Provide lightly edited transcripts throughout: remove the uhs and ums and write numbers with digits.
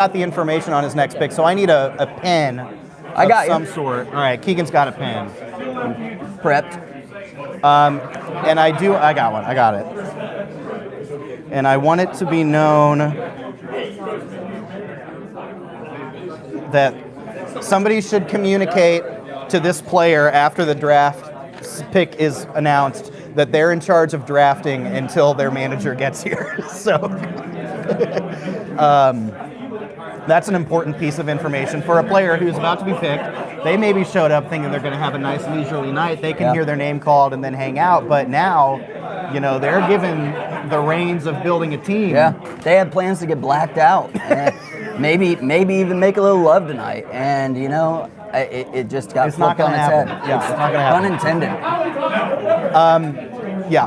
got the information on his next pick, so I need a pen I got some you. sort. All right, Keegan's got a pen. Prepped. And I got one. I got it. And I want it to be known that somebody should communicate to this player after the draft pick is announced that they're in charge of drafting until their manager gets here. So that's an important piece of information for a player who's about to be picked. They maybe showed up thinking they're going to have a nice leisurely night. They can hear their name called and then hang out. But now, they're given the reins of building a team. Yeah, they had plans to get blacked out. maybe even make a little love tonight. And, it just got flipped on its head. Yeah, it's not going to happen. Unintended.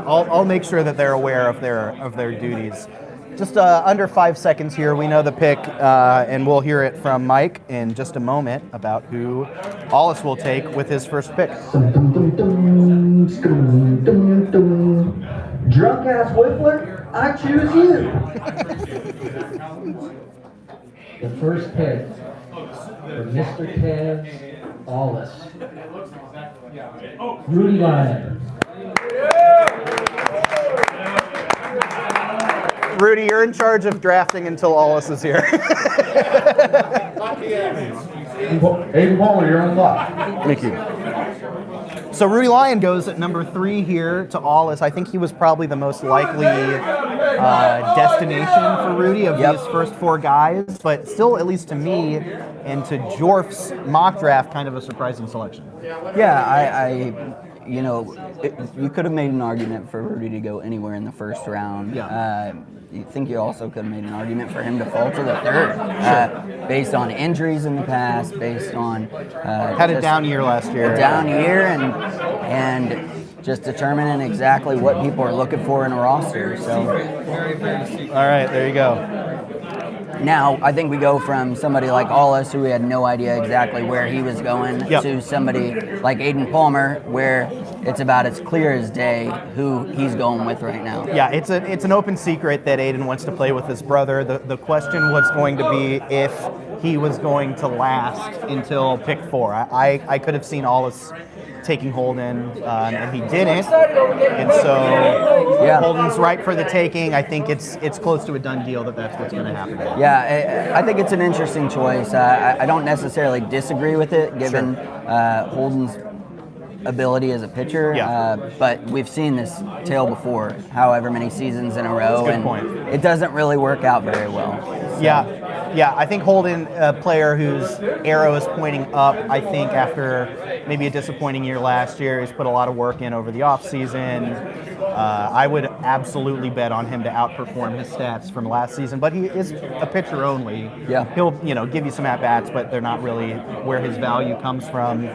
I'll make sure that they're aware of their duties. Just under 5 seconds here, we know the pick, and we'll hear it from Mike in just a moment about who Hollis will take with his first pick. Drunk ass Wiffler, I choose you. The first pick for Mr. Kev Hollis. Rudy Lyon. Rudy, you're in charge of drafting until Hollis is here. Aiden Palmer, you're on the clock. Thank you. So Rudy Lyon goes at number 3 here to Hollis. I think he was probably the most likely destination for Rudy of these first 4 guys, but still, at least to me and to Jorf's mock draft, kind of a surprising selection. Yeah, you could have made an argument for Rudy to go anywhere in the first round. You think you also could have made an argument for him to fall to the third, based on injuries in the past, based on had a down year last year. A down year, and just determining exactly what people are looking for in a roster. So, all right, there you go. Now, I think we go from somebody like Hollis, who we had no idea exactly where he was going, to somebody like Aiden Palmer, where it's about as clear as day who he's going with right now. Yeah, it's an open secret that Aiden wants to play with his brother. The question was going to be if he was going to last until pick 4. I could have seen Hollis taking Holden, and he didn't. And so Holden's right for the taking. I think it's close to a done deal that's what's going to happen. Yeah, I think it's an interesting choice. I don't necessarily disagree with it, given Holden's ability as a pitcher, but we've seen this tale before, however many seasons in a row, and it doesn't really work out very well. So. Yeah, I think Holden, a player whose arrow is pointing up, I think after maybe a disappointing year last year, he's put a lot of work in over the offseason. I would absolutely bet on him to outperform his stats from last season, but he is a pitcher only. Yeah. He'll give you some at-bats, but they're not really where his value comes from.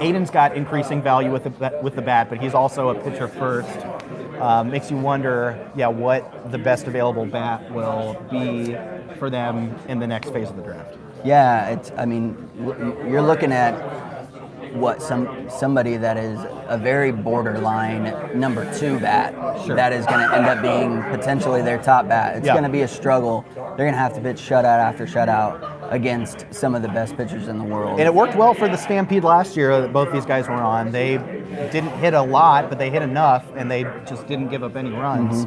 Aiden's got increasing value with the bat, but he's also a pitcher first. Makes you wonder, what the best available bat will be for them in the next phase of the draft. Yeah, you're looking at somebody that is a very borderline number 2 bat that is going to end up being potentially their top bat. It's going to be a struggle. They're going to have to pitch shutout after shutout against some of the best pitchers in the world. And it worked well for the Stampede last year that both these guys were on. They didn't hit a lot, but they hit enough, and they just didn't give up any runs.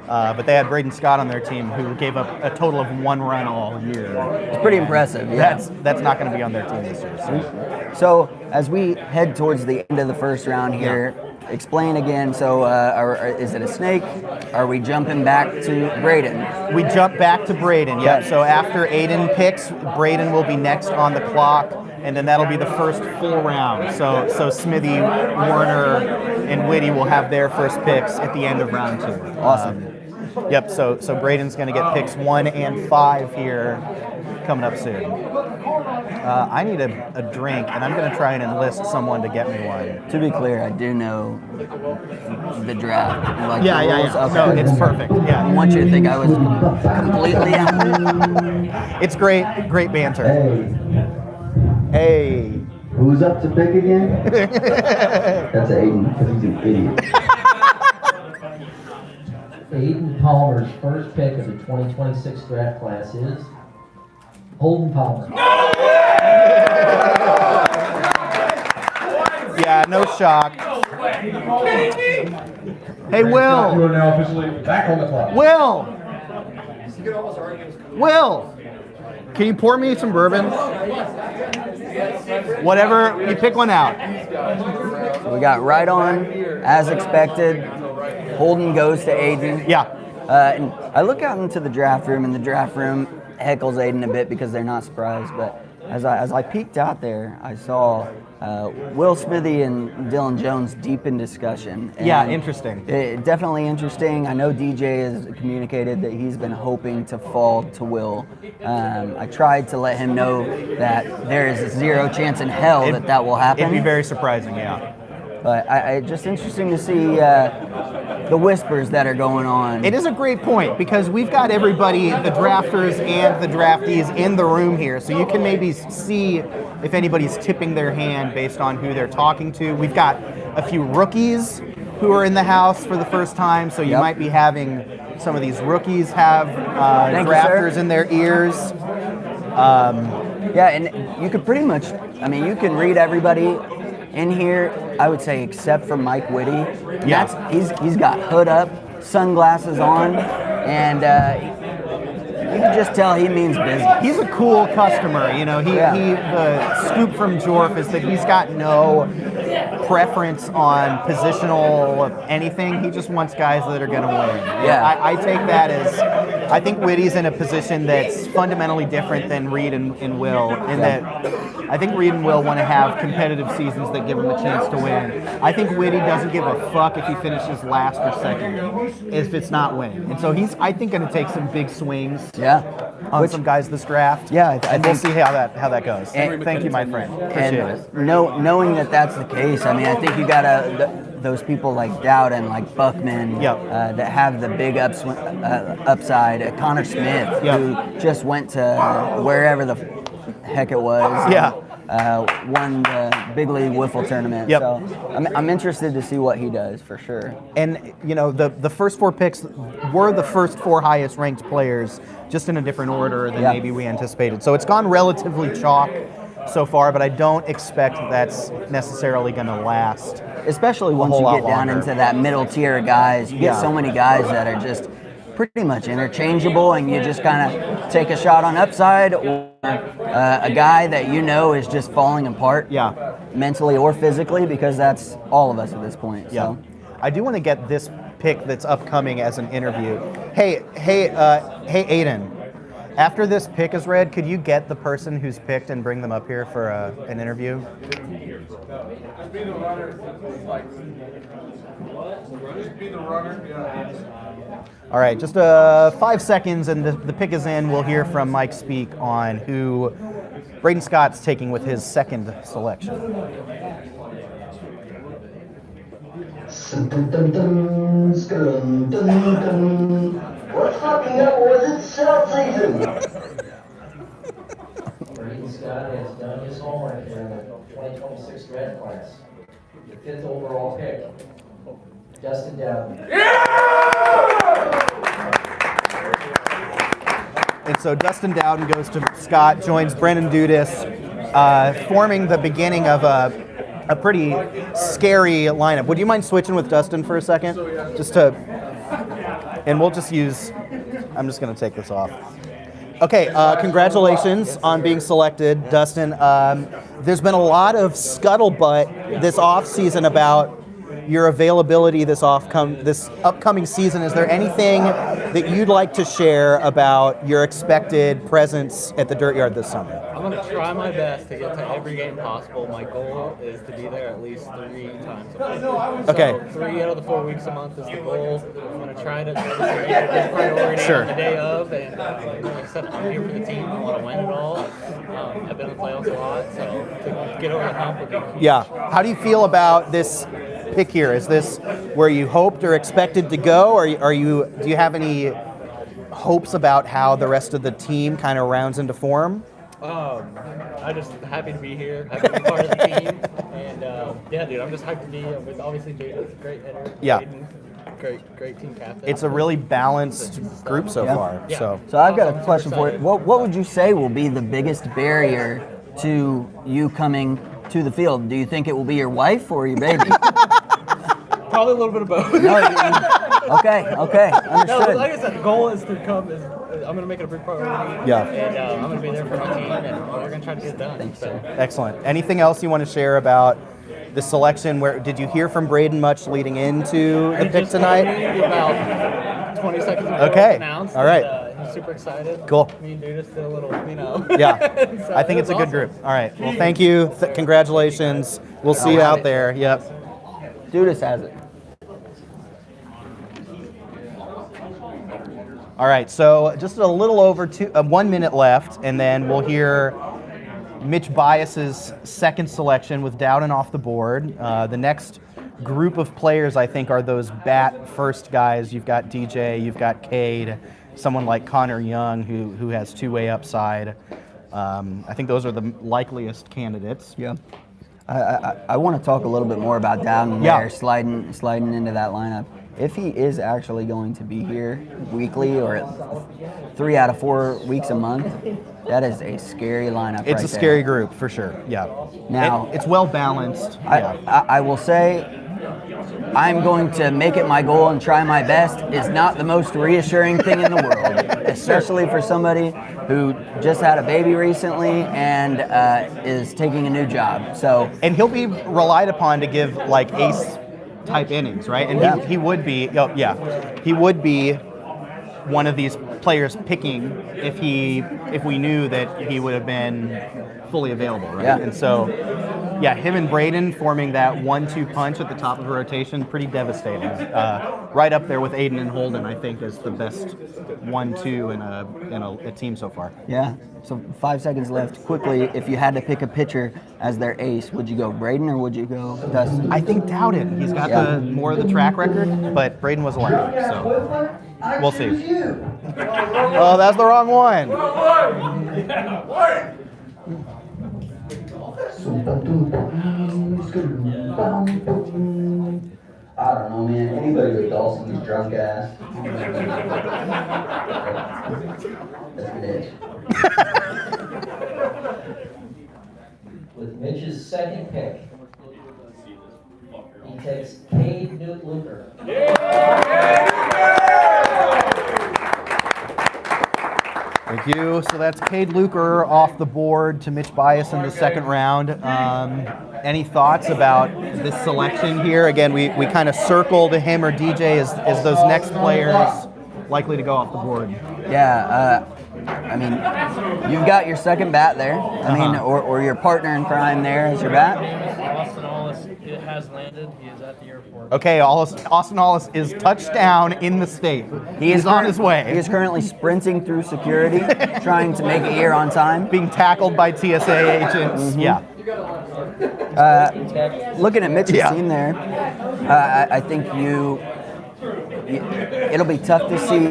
But they had Braden Scott on their team, who gave up a total of 1 run all year. It's pretty impressive. Yeah. That's not going to be on their team this year. So as we head towards the end of the first round here, explain again. So is it a snake? Are we jumping back to Braden? We jump back to Braden, yep. So after Aiden picks, Braden will be next on the clock, and then that'll be the first full round. So Smithy, Warner, and Whitty will have their first picks at the end of round 2. Awesome. Yep, so Braden's going to get picks 1 and 5 here coming up soon. I need a drink, and I'm going to try and enlist someone to get me one. To be clear, I do know the draft. Yeah. Okay. No, it's perfect. Yeah. I want you to think I was completely out. It's great banter. Hey. Who's up to pick again? That's Aiden, because he's an idiot. Aiden Palmer's first pick of the 2026 draft class is Holden Palmer. Yeah, no shock. Hey, You Will. are now officially back on the clock. Will, can you pour me some bourbon? Whatever, you pick one out. We got right on, as expected. Holden goes to Aiden. Yeah. And I look out into the draft room, and the draft room heckles Aiden a bit because they're not surprised. But as I peeked out there, I saw Will Smithy and Dylan Jones deep in discussion. And Yeah, interesting. Definitely interesting. I know DJ has communicated that he's been hoping to fall to Will. I tried to let him know that there is zero chance in hell that will happen. It'd be very surprising, yeah. But just interesting to see the whispers that are going on. It is a great point because we've got everybody, the drafters and the draftees, in the room here, so you can maybe see if anybody's tipping their hand based on who they're talking to. We've got a few rookies who are in the house for the first time, so you might be having some of these rookies have drafters in their ears. Yeah, and you could pretty much, I mean, you can read everybody in here, I would say, except for Mike Whitty. Yeah. He's got hood up, sunglasses on, and you can just tell he means business. He's a cool customer, you know. The scoop from Jorf is that he's got no preference on positional anything. He just wants guys that are going to win. Yeah. I take that as, I think Whitty's in a position that's fundamentally different than Reed and Will, in that I think Reed and Will want to have competitive seasons that give them a chance to win. I think Whitty doesn't give a fuck if he finishes last or second, if it's not winning. And so he's, I think, going to take some big swings on some guys this draft. Yeah, and we'll see how that goes. Thank you, my friend. Appreciate it. Knowing that that's the case, I mean, I think you got those people like Dowden, like Buckman, that have the big upside. Connor Smith, who just went to wherever the heck it was. Won the big league Wiffle tournament. So I'm interested to see what he does for sure. And you know, the first 4 picks were the first 4 highest ranked players, just in a different order than maybe we anticipated. So it's gone relatively chalk so far, but I don't expect that's necessarily going to last. Especially once you get down into that middle tier of guys. You get so many guys that are just pretty much interchangeable, and you just kind of take a shot on upside, or a guy that you know is just falling apart mentally or physically, because that's all of us at this point. So. I do want to get this pick that's upcoming as an interview. Hey, Aiden. After this pick is read, could you get the person who's picked and bring them up here for an interview? All right, just 5 seconds and the pick is in. We'll hear from Mike speak on who Braden Scott's taking with his second selection. What's fucking up, boys? It's sell season. Braden Scott has done his homework in the 2026 draft class. The 5th overall pick, Dustin Dowden. And so Dustin Dowden goes to Scott, joins Brennan Dudas, forming the beginning of a pretty scary lineup. Would you mind switching with Dustin for a second? And we'll just use, I'm just going to take this off. Okay, congratulations on being selected, Dustin. There's been a lot of scuttlebutt this offseason about your availability this upcoming season. Is there anything that you'd like to share about your expected presence at the Dirt Yard this summer? I'm going to try my best to get to every game possible. My goal is to be there at least 3 times a month. Okay. So 3 out of the 4 weeks a month is the goal. I'm going to try to make it a priority on the day of. And like I said, I'm here for the team. I want to win it all. I've been in the playoffs a lot, so to get over the hump would be huge. Yeah. How do you feel about this pick here? Is this where you hoped or expected to go, or do you have any hopes about how the rest of the team kind of rounds into form? I'm just happy to be here, happy to be part of the team, and yeah, dude, I'm just hyped to be with obviously Jaden's a great hitter. Yeah. Jaden great team captain. It's a really balanced group so far. Yeah. So I've got a question for you. What would you say will be the biggest barrier to you coming to the field? Do you think it will be your wife or your baby? Probably a little bit of both. No, okay, No, understood. like I said, the goal is to come. I'm going to make it a big priority. Yeah. And I'm going to be there for my team, and we're going to try to get it done. So. Excellent. Anything else you want to share about the selection? Where did you hear from Braden much leading into the pick tonight? About 20 seconds ago. Okay. It was announced. All right. And, he's super excited. Cool. Me and Dude is still a little, Yeah, So I think it's a good awesome. group. All right. Well, thank you. Congratulations. We'll see you out there. Yep. Dudas has it. All right. So just a little over 1 minute left, and then we'll hear Mitch Bias's second selection with Dowden off the board. The next group of players, I think, are those bat first guys. You've got DJ, you've got Cade, someone like Connor Young who has two-way upside. I think those are the likeliest candidates. Yeah. I want to talk a little bit more about Dowden there, sliding into that lineup. If he is actually going to be here weekly or 3 out of 4 weeks a month, that is a scary lineup. It's a scary group for sure. Yeah. Now it's well balanced. I will say I'm going to make it my goal and try my best is not the most reassuring thing in the world, especially for somebody who just had a baby recently and is taking a new job. So and he'll be relied upon to give like ace type innings, right? And he would be, he would be one of these players picking if we knew that he would have been fully available, right? Yeah. And so, him and Braden forming that 1-2 punch at the top of the rotation, pretty devastating. Right up there with Aiden and Holden, I think, is the best 1-2 in a team so far. Yeah. So 5 seconds left. Quickly, if you had to pick a pitcher as their ace, would you go Braden or would you go Dustin? I think Dowden. He's got the more of the track record, but Braden was a lefty, so we'll see. Oh, that's the wrong one. I don't know, man. Anybody with Dawson's drunk ass. That's good edge. With Mitch's second pick, he takes Cade Newt-Luker. Thank you. So that's Cade Luker off the board to Mitch Bias in the second round. Any thoughts about this selection here? Again, we kind of circled him or DJ as those next players likely to go off the board. Yeah, I mean, you've got your second bat there. I mean, or your partner in crime there as your bat. Austin Hollis, it has landed. He is at the airport. Okay, Austin Hollis is touchdown in the state. He's on his way. He is currently sprinting through security, trying to make it here on time. Being tackled by TSA agents. Mm-hmm. Yeah. Looking at Mitch's team there, I think it'll be tough to see.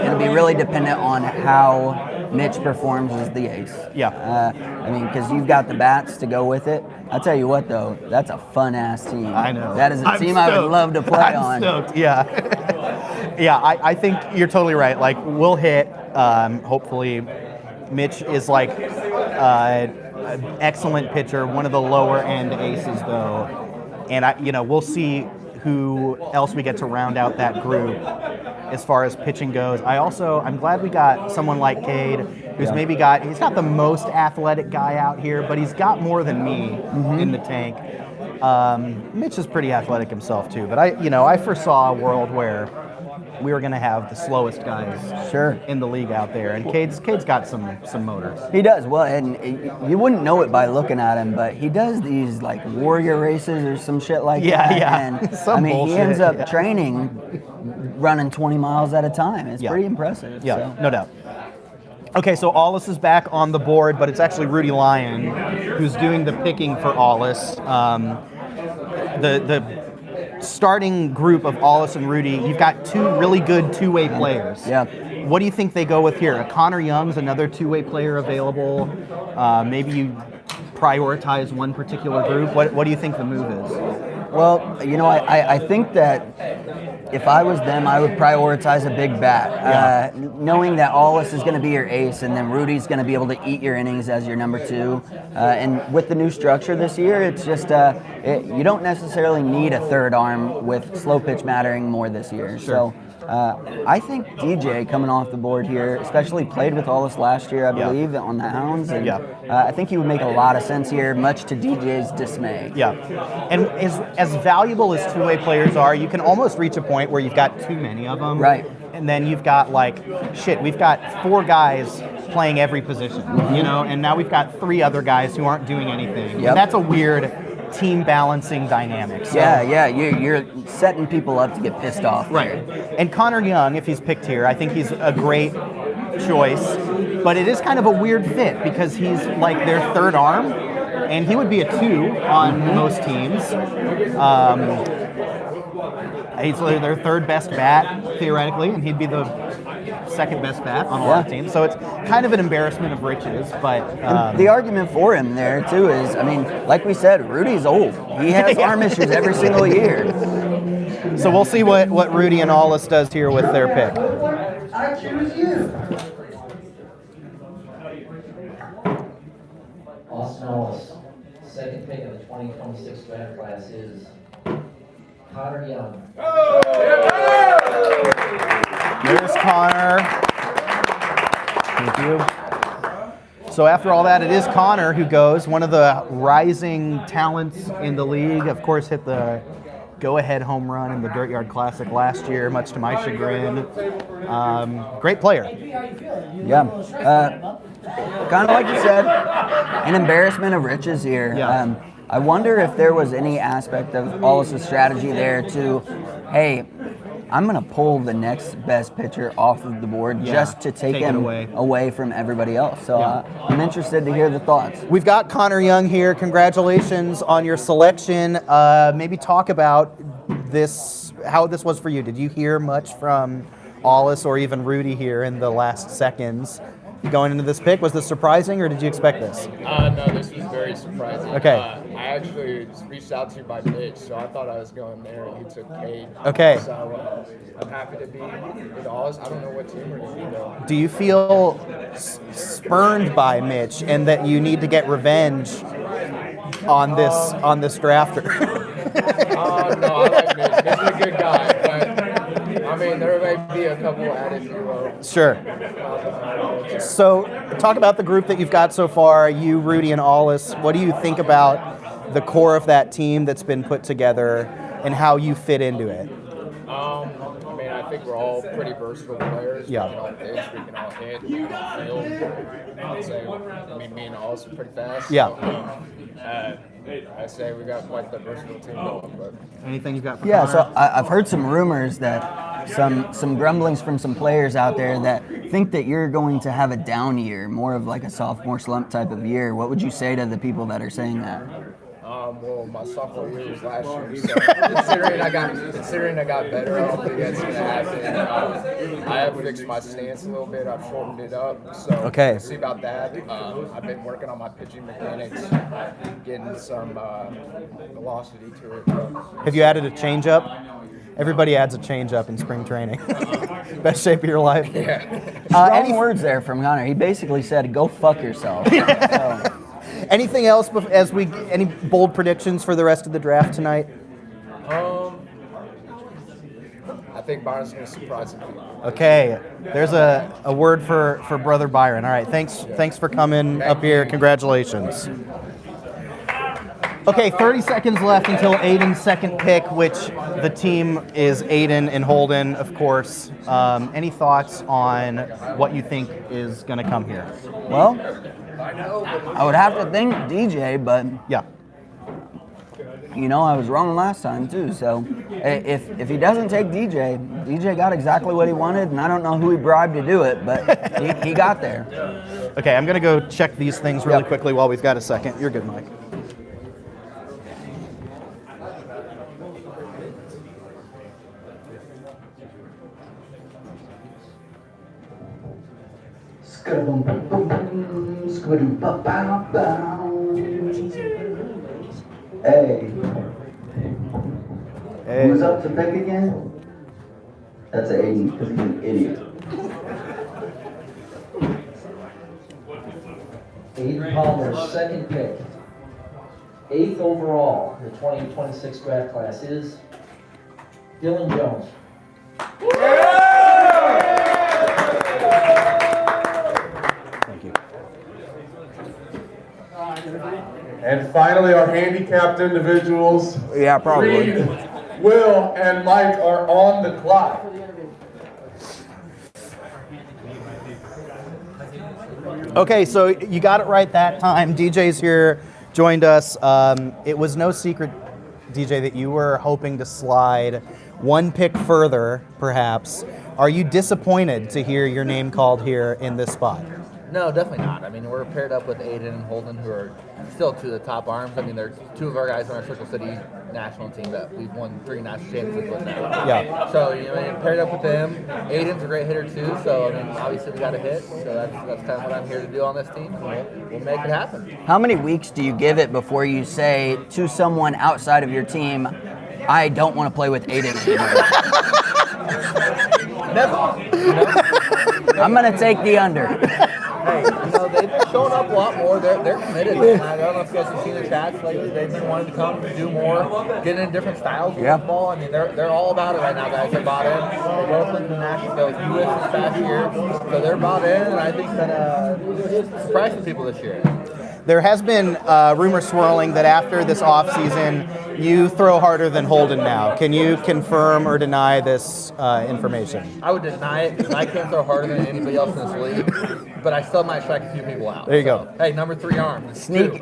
It'll be really dependent on how Mitch performs as the ace. Yeah. I mean, because you've got the bats to go with it. I'll tell you what, though, that's a fun-ass team. I know. That is a I'm team stoked. I would love to play on. Stoked. Yeah. Yeah, I think you're totally right. Like, we'll hit. Hopefully, Mitch is like an excellent pitcher, one of the lower-end aces, though. And, we'll see who else we get to round out that group as far as pitching goes. I'm glad we got someone like Cade, who's he's not the most athletic guy out here, but he's got more than me in the tank. Mitch is pretty athletic himself too, but I foresaw a world where we were going to have the slowest guys in the league out there, and Cade's got some motors. He does. Well, and you wouldn't know it by looking at him, but he does these like warrior races or some shit like that. Yeah. And Some he bullshit, ends up training, running 20 miles at a time. It's pretty impressive. Yeah, so. no doubt. Okay, so Aulis is back on the board, but it's actually Rudy Lyon who's doing the picking for Aulis. The starting group of Aulis and Rudy, you've got two really good two-way players. Yeah. What do you think they go with here? Connor Young's another two-way player available. Maybe you prioritize one particular group. What do you think the move is? Well, you know, I think that if I was them, I would prioritize a big bat. Knowing that Allis is going to be your ace and then Rudy's going to be able to eat your innings as your number 2. And with the new structure this year, it's just you don't necessarily need a third arm with slow pitch mattering more this year. Sure. So I think DJ coming off the board here, especially played with Allis last year, I believe, on the Hounds. And I think he would make a lot of sense here, much to DJ's dismay. Yeah. And as valuable as two-way players are, you can almost reach a point where you've got too many of them. Right. And then you've got we've got 4 guys playing every position, you know, and now we've got 3 other guys who aren't doing anything. Yep. And that's a weird team balancing dynamic. So. Yeah, you're setting people up to get pissed off. Right. And Connor Young, if he's picked here, I think he's a great choice, but it is kind of a weird fit because he's like their third arm, and he would be a 2 on most teams. He's their third best bat, theoretically, and he'd be the second best bat on a lot of teams. So it's kind of an embarrassment of riches, but... the argument for him there, too, is, I mean, like we said, Rudy's old. He has arm issues every single year. So we'll see what Rudy and Allis does here with their pick. I choose you. Austin Allis, second pick of the 2026 draft class is Connor Young. There's Connor. Thank you. So after all that, it is Connor who goes, one of the rising talents in the league. Of course, hit the go-ahead home run in the Dirt Yard Classic last year, much to my chagrin. Great player. Yeah. Kind of like you said, an embarrassment of riches here. Yeah. I wonder if there was any aspect of Allis' strategy there to, hey, I'm going to pull the next best pitcher off of the board just to take him away from everybody else. So I'm interested to hear the thoughts. We've got Connor Young here. Congratulations on your selection. Maybe talk about this, how this was for you. Did you hear much from Allis or even Rudy here in the last seconds? Going into this pick, was this surprising or did you expect this? No, this was very surprising. Okay. I actually reached out to you by Mitch, so I thought I was going there, and you took Cade. Okay. So I'm happy to be with Allis. I don't know what team we're going to be, though. Do you feel spurned by Mitch and that you need to get revenge on this drafter? No, I like Mitch. Mitch is a good guy, but I mean, there may be a couple added duo. Sure. So, talk about the group that you've got so far, you, Rudy, and Allis. What do you think about the core of that team that's been put together and how you fit into it? I mean, I think we're all pretty versatile players. Yeah. We can all pitch, we can all hit, we can all field. I'd say, I mean, me and Allis are pretty fast. Yeah. So, I say we got quite the versatile team going. But Anything you got for Yeah, Connor? so I've heard some rumors that some grumblings from some players out there that think that you're going to have a down year, more of like a sophomore slump type of year. What would you say to the people that are saying that? Well, my sophomore year was last year, so considering I got better, I don't think that's gonna happen. I have fixed my stance a little bit. I've shortened it up, so we'll see about that. I've been working on my pitching mechanics, getting some velocity to it. Have you added a changeup? Everybody adds a changeup in spring training. Best shape of your life. Yeah. Any words there from Connor? He basically said, "Go fuck yourself." So. Anything else any bold predictions for the rest of the draft tonight? I think Byron's going to surprise some people. Okay, there's a word for brother Byron. All right, thanks for coming up here. Congratulations. Okay, 30 seconds left until Aiden's second pick, which the team is Aiden and Holden, of course. Any thoughts on what you think is going to come here? Well, I would have to think DJ, but Yeah. you know, I was wrong last time too. So if he doesn't take DJ got exactly what he wanted, and I don't know who he bribed to do it, but he got there. Okay, I'm going to go check these things really quickly while we've got a second. You're good, Mike. Hey, Who's up to pick again? That's an Aiden, because he's an idiot. Aiden Palmer's second pick, 8th overall, the 2026 draft class is Dylan Jones. Thank you. And finally, our handicapped individuals, Yeah, probably. Reed, Will, and Mike are on the clock. Okay, so you got it right that time. DJ's here, joined us. It was no secret, DJ, that you were hoping to slide one pick further, perhaps. Are you disappointed to hear your name called here in this spot? No, definitely not. I mean, we're paired up with Aiden and Holden, who are still two of the top arms. I mean, they're two of our guys on our Circle City national team that we've won 3 national championships with now. Yeah. So, you know, I mean, paired up with them. Aiden's a great hitter, too. So, I mean, obviously we got a hit. So that's kind of what I'm here to do on this team. We'll make it happen. How many weeks do you give it before you say to someone outside of your team, I don't want to play with Aiden anymore? I'm going to take the under. Hey, you know, they've been showing up a lot more. They're committed. I don't know if you guys have seen the chats. Like, they've been wanting to come do more, get in different styles of football. I mean, they're all about it right now, guys. They're bought in. They both went to the national with US this past year, so they're bought in. And I think that it's surprising people this year. There has been rumors swirling that after this offseason, you throw harder than Holden now. Can you confirm or deny this information? I would deny it because I can't throw harder than anybody else in this league, but I still might strike a few people out. There you go. Hey, number 3 arm. Sneaky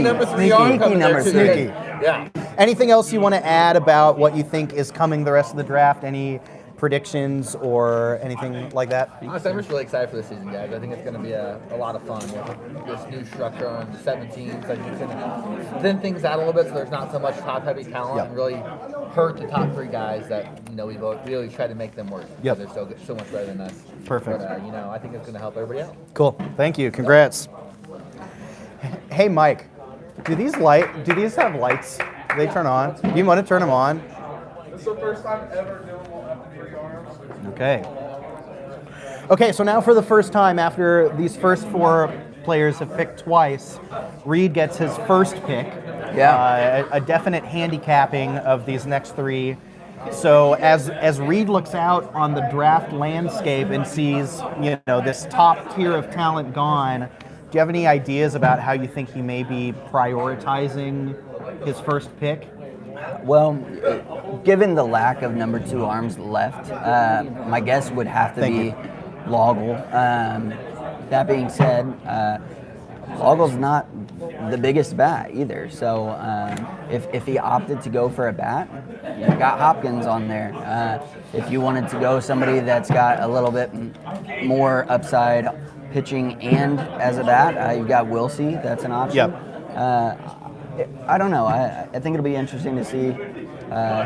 number 3 sneaky arm coming number there too. sneaky. Yeah. Anything else you want to add about what you think is coming the rest of the draft? Any predictions or anything like that? Honestly, I'm just really excited for this season, guys. I think it's going to be a lot of fun with this new structure on the 17. So you can thin things out a little bit so there's not so much top-heavy talent and really hurt the top 3 guys that, you know, we've really tried to make them work. Yep. They're so much better than us. Perfect. But, you know, I think it's going to help everybody out. Cool. Thank you. Congrats. Hey, Mike, do these have lights? Do they turn on? Do you want to turn them on? It's the first time ever Dylan will have to 3 arms. Okay. Okay, so now for the first time after these first 4 players have picked twice, Reed gets his first pick. Yeah. A definite handicapping of these next 3. So as Reed looks out on the draft landscape and sees, you know, this top tier of talent gone, do you have any ideas about how you think he may be prioritizing his first pick? Well, given the lack of number 2 arms left, my guess would have to be Loggle. That being said, Loggle's not the biggest bat either. So if he opted to go for a bat, you got Hopkins on there. If you wanted to go somebody that's got a little bit more upside pitching and as a bat, you've got Wilsey. That's an option. Yep. I don't know. I think it'll be interesting to see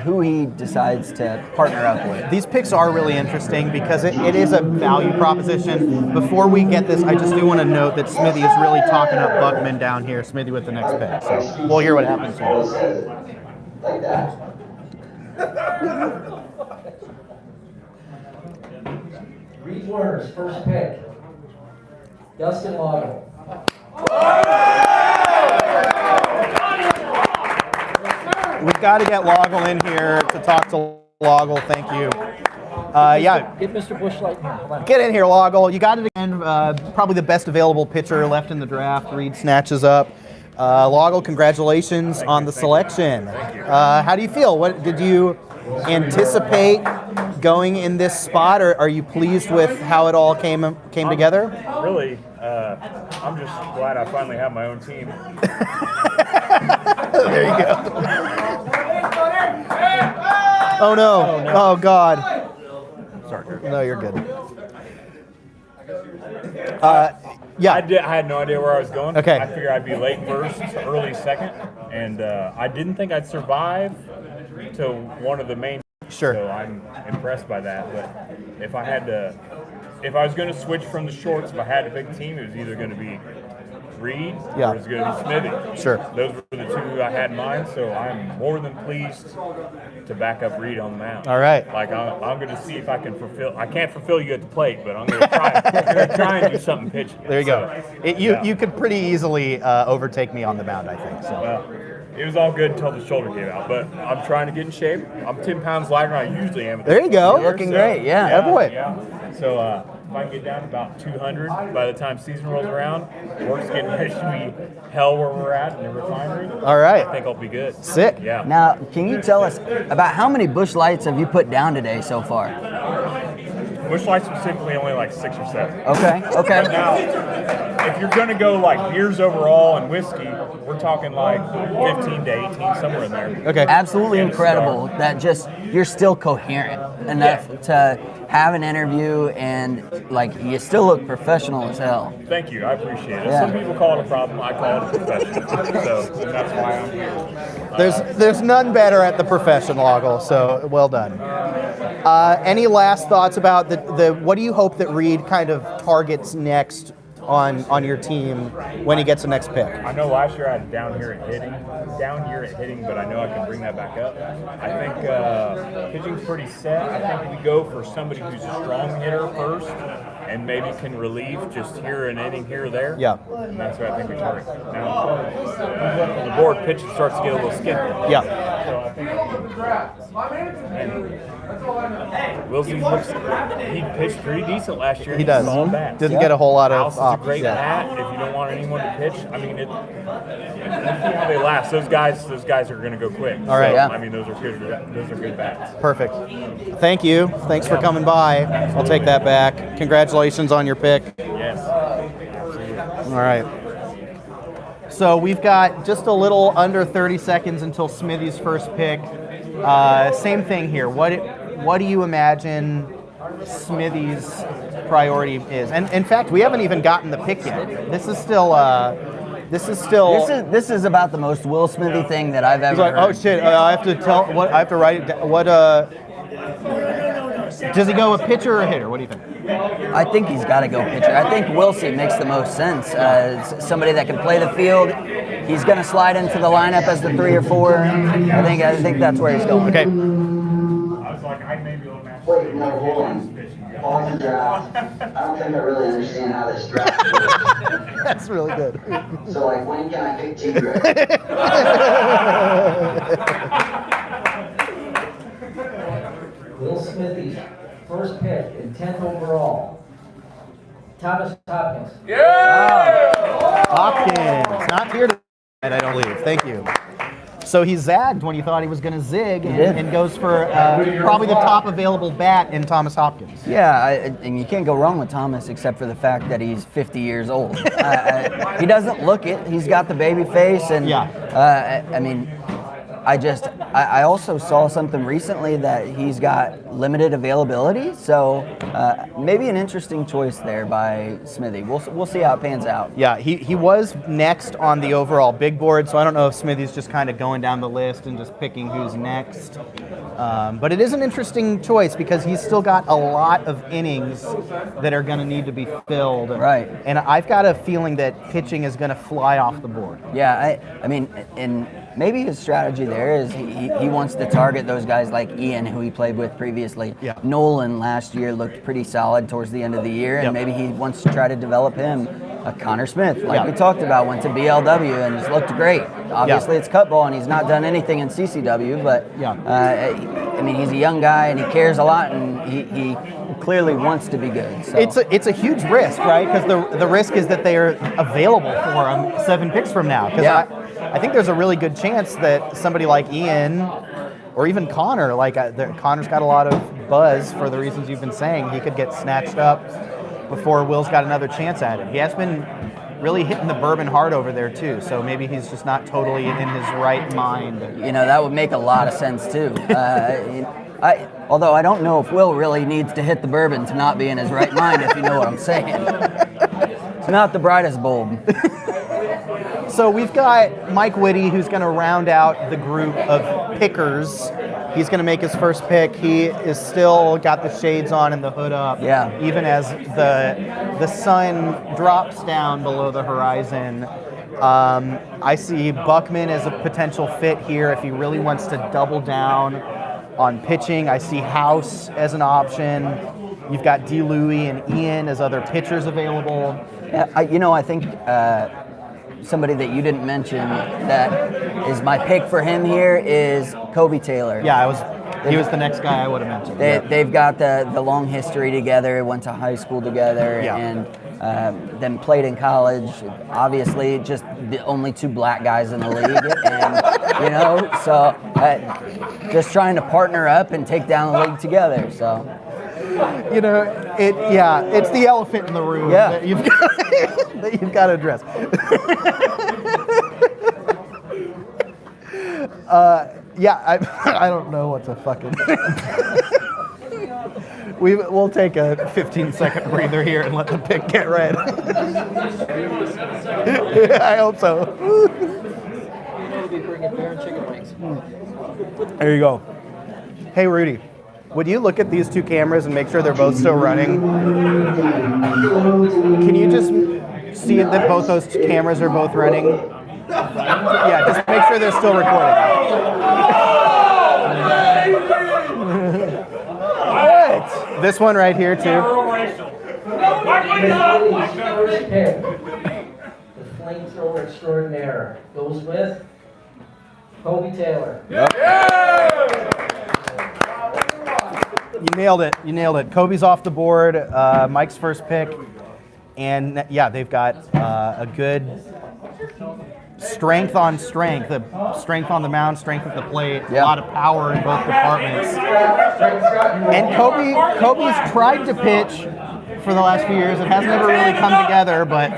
who he decides to partner up with. These picks are really interesting because it is a value proposition. Before we get this, I just do want to note that Smithy is really talking up Buckman down here. Smithy with the next pick. So we'll hear what happens here. Like that. Reed Werner's first pick, Dustin Loggle. We've got to get Loggle in here to talk to Loggle. Thank you. Yeah. Get Mr. Bushlight here. Come on. Get in here, Loggle. You got it again. Probably the best available pitcher left in the draft. Reed snatches up. Loggle, congratulations on the selection. How do you feel? What did you anticipate going in this spot, or are you pleased with how it all came together? Really, I'm just glad I finally have my own team. There you go. Oh no! Oh God! Sorry. No, you're good. Yeah. I had no idea where I was going. Okay. I figured I'd be late first, early second, and I didn't think I'd survive to one of the main. Sure. So I'm impressed by that. But if I was going to switch from the shorts, if I had to pick a team, it was either going to be Reed or it was going to be Smithy. Sure. Those were the that's who I had in mind. So I'm more than pleased to back up Reed on the mound. All right. Like I'm going to see if I can fulfill. I can't fulfill you at the plate, but I'm going to try. I'm going to try and do something pitching. There you go. You could pretty easily overtake me on the mound, I think. So. Well, it was all good until the shoulder came out, but I'm trying to get in shape. I'm 10 pounds lighter than I usually am. There you go. Year, Looking great, yeah. Yeah, boy. Yeah. So if I can get down to about 200 by the time season rolls around, work's getting ready to be hell where we're at in the refinery. All right. I think I'll be good. Sick. Yeah. Now, can you tell us about how many bush lights have you put down today so far? Bush lights specifically only like 6 or 7. Okay. Now, if you're going to go like beers overall and whiskey, we're talking like 15 to 18, somewhere in there. Okay. Absolutely incredible that just you're still coherent enough to have an interview and like you still look professional as hell. Thank you, I appreciate it. Yeah. Some people call it a problem, I call it a profession. So that's why I'm here. There's none better at the professional ogle, so well done. Any last thoughts about the what do you hope that Reed kind of targets next on your team when he gets the next pick? I know last year I had down here at hitting, but I know I can bring that back up. I think pitching's pretty set. I think we go for somebody who's a strong hitter first and maybe can relieve just here an inning here or there. Yeah. And that's what I think we target. Now, the board pitching starts to get a little skimpy. Yeah. So I think Wilson looks, he pitched pretty decent last year. He does. All bats. Didn't get a whole lot of House is a great yeah. bat. If you don't want anyone to pitch, I mean, they last. Those guys are going to go quick. All right. So, Yeah. I mean, those are good bats. Perfect. Thank you. Thanks for coming by. I'll take that back. Congratulations on your pick. Yes. All right. So we've got just a little under 30 seconds until Smithy's first pick. Same thing here. What do you imagine Smithy's priority is? And in fact, we haven't even gotten the pick yet. This is still. This is about the most Will Smithy thing that I've ever He's like, heard. oh shit! I have to tell what I have to write it down. What does he go with pitcher or hitter? What do you think? I think he's got to go pitcher. I think Wilson makes the most sense as somebody that can play the field. He's going to slide into the lineup as the 3 or 4. I think that's where he's going. Okay. I was like, I may be able to match. Wait, no, hold on. Pause the draft. I don't think I really understand how this draft works. That's really good. So, like, when can I pick Tigre? Will Smithy's first pick and 10th overall, Thomas Hopkins. Hopkins, not here tonight, I don't believe. Thank you. So he zagged when he thought he was going to zig and goes for probably the top available bat in Thomas Hopkins. Yeah, and you can't go wrong with Thomas except for the fact that he's 50 years old. He doesn't look it. He's got the baby face, and I mean, I also saw something recently that he's got limited availability, so maybe an interesting choice there by Smithy. We'll see how it pans out. Yeah, he was next on the overall big board, so I don't know if Smithy's just kind of going down the list and just picking who's next. But it is an interesting choice because he's still got a lot of innings that are going to need to be filled. Right. And I've got a feeling that pitching is going to fly off the board. Yeah, I mean, and maybe his strategy there is he wants to target those guys like Ian, who he played with previously. Yeah. Nolan last year looked pretty solid towards the end of the year, and maybe he wants to try to develop him. Connor Smith, like we talked about, went to BLW and just looked great. Obviously, it's cut ball, and he's not done anything in CCW, but I mean, he's a young guy, and he cares a lot, and he clearly wants to be good. So. It's a huge risk, right? Because the risk is that they are available for him 7 picks from now. Because I think there's a really good chance that somebody like Ian or even Connor, Connor's got a lot of buzz for the reasons you've been saying. He could get snatched up before Will's got another chance at it. He has been really hitting the bourbon hard over there too, so maybe he's just not totally in his right mind. You know, that would make a lot of sense too. Although I don't know if Will really needs to hit the bourbon to not be in his right mind, if you know what I'm saying. It's not the brightest bulb. So we've got Mike Whitty, who's going to round out the group of pickers He's going to make his first pick. He is still got the shades on and the hood up. Yeah. Even as the sun drops down below the horizon. I see Buckman as a potential fit here if he really wants to double down on pitching. I see House as an option. You've got D. Louie and Ian as other pitchers available. Yeah, I think somebody that you didn't mention that is my pick for him here is Kobe Taylor. Yeah, he was the next guy I would have mentioned. They've got the long history together, went to high school together, and then played in college. Obviously, just the only 2 black guys in the league, and so just trying to partner up and take down the league together. So, it's the elephant in the room that you've got to address. I don't know what to fucking. We'll take a 15-second breather here and let the pick get read. I hope so. We'll be bringing beer and chicken wings. There you go. Hey, Rudy, would you look at these 2 cameras and make sure they're both still running? Can you just see that both those cameras are both running? Yeah, just make sure they're still recording. What? This one right here, too. First pick, the flamethrower extraordinaire, goes with Kobe Taylor. You nailed it. Kobe's off the board. Mike's first pick. And they've got a good strength on strength. The strength on the mound, strength at the plate. A lot of power in both departments. And Kobe's tried to pitch for the last few years. It hasn't ever really come together, but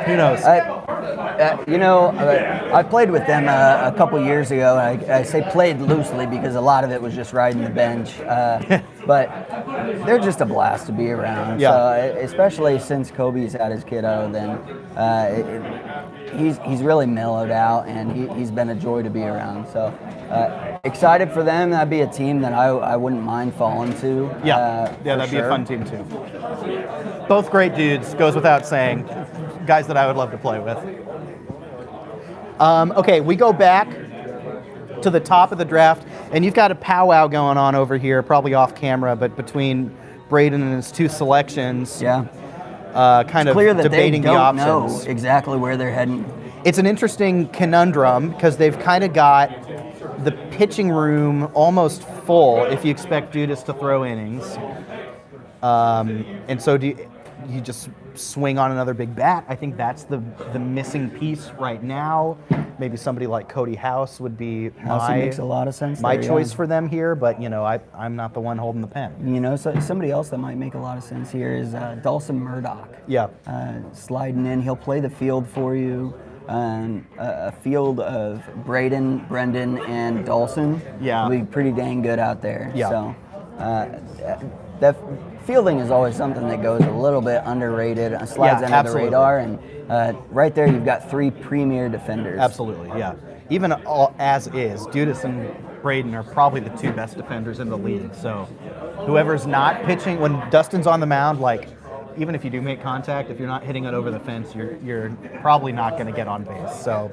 who knows? I played with them a couple years ago. I say played loosely because a lot of it was just riding the bench. But they're just a blast to be around. Yeah. So, especially since Kobe's had his kiddo, then he's really mellowed out, and he's been a joy to be around. So excited for them. That'd be a team that I wouldn't mind falling to. That'd be a fun team too. Both great dudes, goes without saying. Guys that I would love to play with. Okay, we go back to the top of the draft, and you've got a powwow going on over here, probably off camera, but between Braden and his 2 selections. Yeah. Kind of clear that debating they don't the options. know exactly where they're heading. It's an interesting conundrum because they've kind of got the pitching room almost full if you expect Dudas to throw innings. And so do you just swing on another big bat? I think that's the missing piece right now. Maybe somebody like Cody House would be makes a lot of sense. My choice for them here, but I'm not the one holding the pen. So somebody else that might make a lot of sense here is Dawson Murdoch. Yeah. Sliding in, he'll play the field for you. A field of Braden, Brendan, and Dawson will be pretty dang good out there. Yeah. So that fielding is always something that goes a little bit underrated, slides under the radar, and right there you've got 3 premier defenders. Absolutely, yeah. Even as is, Dudas and Braden are probably the 2 best defenders in the league. So whoever's not pitching, when Dustin's on the mound, even if you do make contact, if you're not hitting it over the fence, you're probably not going to get on base. So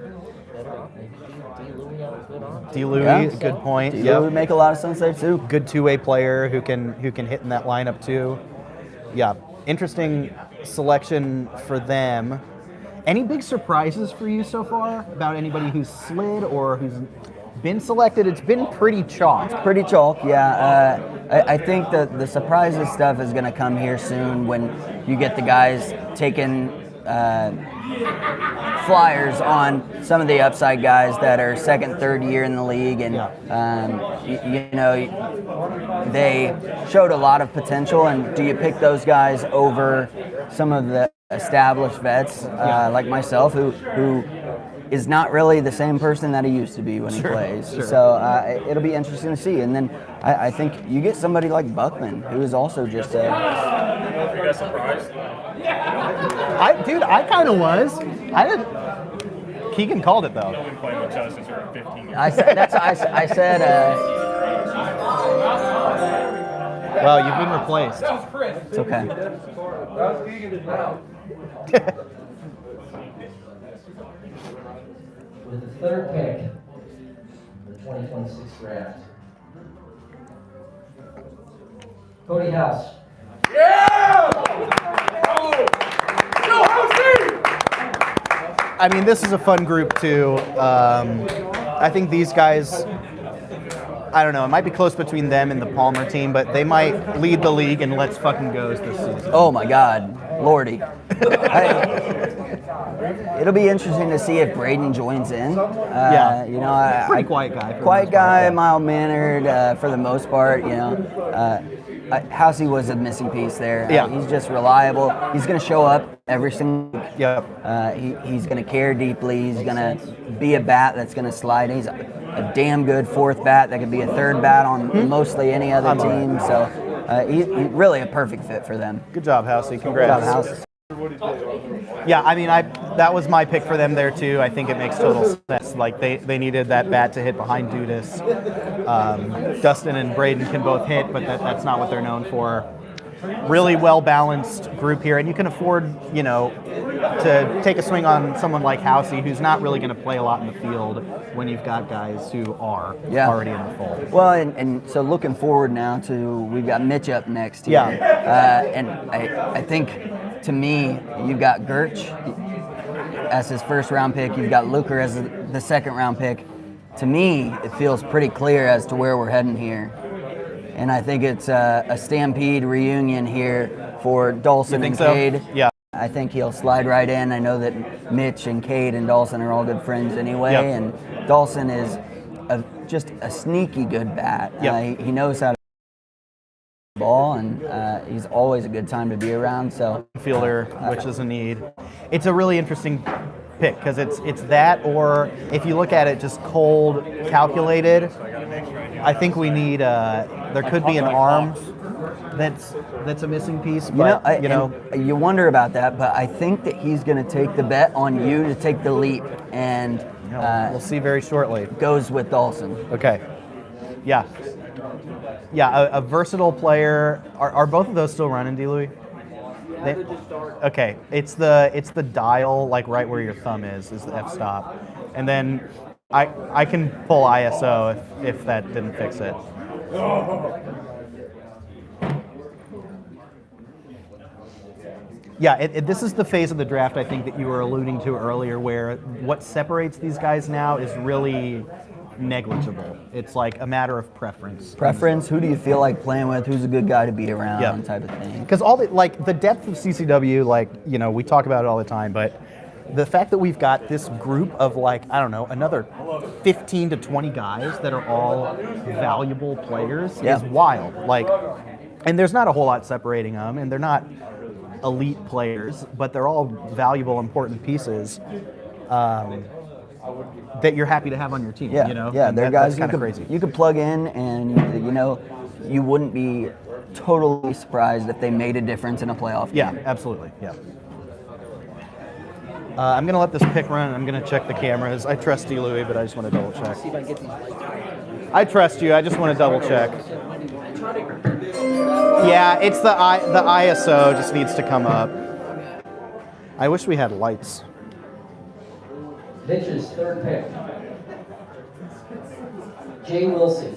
D. Louie, good point. D. Louie would make a lot of sense there too. Good 2-way player who can hit in that lineup too. Yeah, interesting selection for them. Any big surprises for you so far about anybody who's slid or who's been selected? It's been pretty chalk. It's pretty chalk, yeah. I think that the surprises stuff is going to come here soon when you get the guys taking flyers on some of the upside guys that are second, third year in the league, and they showed a lot of potential. And do you pick those guys over some of the established vets like myself, who is not really the same person that he used to be when he plays? Sure. So it'll be interesting to see. And then I think you get somebody like Buckman, who is also just a. You got surprised? I kind of was. I didn't. Keegan called it though. I've been playing with Chelsea since we were 15 years. I said Well, you've been replaced. It's okay. With the third pick in the 2026 draft, Cody House. I mean, this is a fun group too. I think these guys, I don't know, it might be close between them and the Palmer team, but they might lead the league in let's fucking goes this season. Oh my God, Lordy. It'll be interesting to see if Braden joins in. Yeah. You know, Pretty quiet guy. for the quiet most part, guy, yeah. mild-mannered for the most part. You know, Housey was a missing piece there. Yeah. He's just reliable. He's going to show up every single week. Yep. He's going to care deeply. He's going to be a bat that's going to slide. He's a damn good fourth bat that could be a third bat on mostly any other team. So he's really a perfect fit for them. Good job, Housey. Good Congrats. job, House. Yeah, I mean, that was my pick for them there too. I think it makes total sense. Like they needed that bat to hit behind Dudas. Dustin and Braden can both hit, but that's not what they're known for. Really well balanced group here, and you can afford, you know, to take a swing on someone like Housey, who's not really going to play a lot in the field when you've got guys who are already in the fold. Well, and so looking forward now to, we've got Mitch up next here. Yeah. And I think, to me, you've got Gertch as his first round pick. You've got Luker as the second round pick. To me, it feels pretty clear as to where we're heading here. And I think it's a Stampede reunion here for Dawson and Cade. Yeah. I think he'll slide right in. I know that Mitch and Cade and Dawson are all good friends anyway. Yep. And Dawson is just a sneaky good bat. Yep. He knows how to ball, and he's always a good time to be around. So Fielder, which is a need. It's a really interesting pick because it's that, or if you look at it just cold, calculated, I think we need there could be an arm that's a missing piece. But, you wonder about that, but I think that he's going to take the bet on you to take the leap, and we'll see very shortly. Goes with Dawson. Okay. Yeah. Yeah, a versatile player. Are both of those still running, D. Louis? Okay, it's the dial, like right where your thumb is the f-stop, and then I can pull ISO if that didn't fix it. Yeah, this is the phase of the draft I think that you were alluding to earlier, where what separates these guys now is really negligible. It's like a matter of preference. Preference, who do you feel like playing with, who's a good guy to be around, type of thing. Because the depth of CCW, we talk about it all the time, but the fact that we've got this group of another 15 to 20 guys that are all valuable players is wild. And there's not a whole lot separating them, and they're not elite players, but they're all valuable, important pieces that you're happy to have on your team. Yeah, they're guys crazy. You could plug in, and you wouldn't be totally surprised if they made a difference in a playoff game. Yeah, absolutely. Yeah. I'm going to let this pick run. I'm going to check the cameras. I trust D. Louis, but I just want to double check. I trust you. I just want to double check. Yeah, it's the ISO just needs to come up. I wish we had lights. Mitch's third pick, Jay Wilson.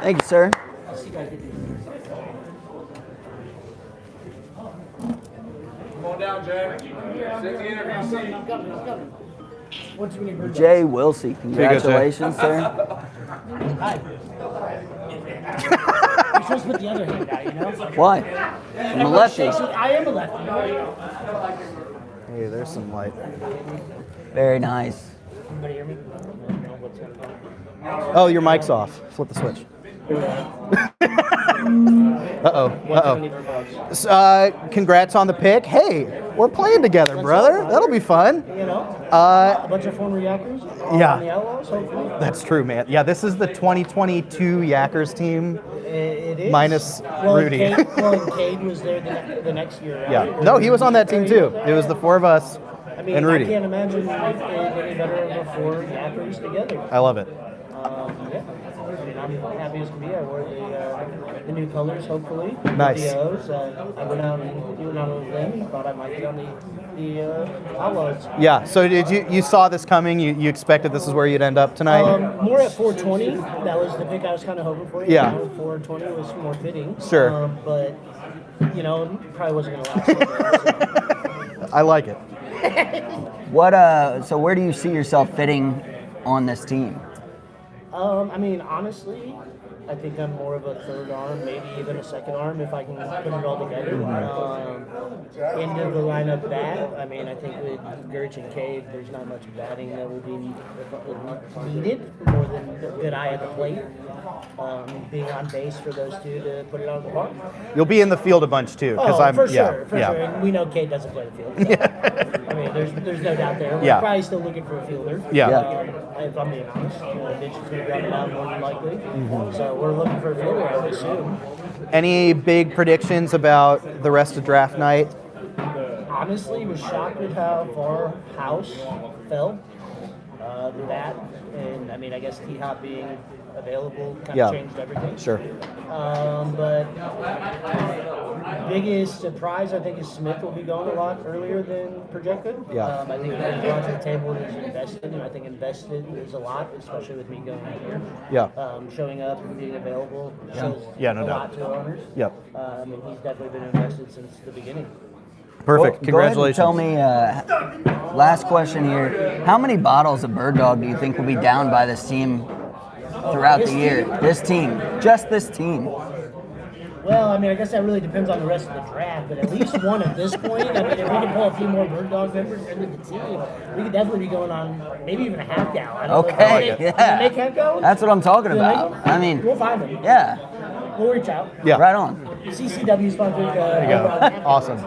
Thank you, sir. Come on down, Jay. Sit in the interview seat. Jay Wilsey, congratulations, sir. You're supposed to put the other hand out, you know? Why? I'm a lefty. I am a lefty. Hey, there's some light. Very nice. Anybody hear me? Oh, your mic's off. Flip the switch. Congrats on the pick. Hey, we're playing together, brother. That'll be fun. You know? A bunch of former Yakkers. Yeah. On the Outlaws, hopefully. That's true, man. Yeah, this is the 2022 Yakkers team. It is. Minus Rudy. And Cade was there the next year. Right? Yeah. No, he was on that team too. It was the four of us. mean, And Rudy. I can't imagine it any better before yappers together. I love it. Yeah. I mean, I'm happy as can be. I wore the new colors, hopefully. Nice. The O's. I went out and went out on a limb. Thought I might get on the Outlaws. Yeah. So did you saw this coming? You expected this is where you'd end up tonight? More at 420. That was the pick I was kind of hoping for. Yeah. 420 was more fitting. Sure. But probably wasn't going to last. I like it. What? So where do you see yourself fitting on this team? I mean, honestly, I think I'm more of a third arm, maybe even a second arm if I can put it all together. Into the lineup bat, I mean, I think with Gertch and Cade, there's not much batting that will be needed more than a good eye at the plate. Being on base for those two to put it on the park. You'll be in the field a bunch too, because I'm for yeah, sure, for yeah. sure. And we know Cade doesn't play the field. So, I mean, there's no doubt there. We're Yeah. probably still looking for a fielder. Yeah. If I'm being honest, Mitch is going to grab it out more than likely. So we're looking for a fielder, I would assume. Any big predictions about the rest of draft night? Honestly, was shocked at how far House fell. The bat, and I mean, I guess T-Hop being available kind of changed everything. Sure. But biggest surprise, I think, is Smith will be going a lot earlier than projected. Yeah. I think what he brought to the table is invested, and I think invested is a lot, especially with me going out here. Yeah. Showing up and being available shows Yeah, no a doubt. lot to owners. Yep. And he's definitely been invested since the beginning. Perfect. Go Congratulations. ahead and tell me, last question here. How many bottles of Bird Dog do you think will be down by this team throughout the year? This team. Just this team. Well, I mean, I guess that really depends on the rest of the draft, but at least one at this point. I mean, if we can pull a few more Bird Dog members into the team, we could definitely be going on maybe even a half gallon. I don't know if Okay, they yeah. make half gallons? That's what I'm talking Do they about. make- I mean, we'll find them. yeah, We'll reach out. Yeah. right on. CCW sponsored. There you go. Awesome.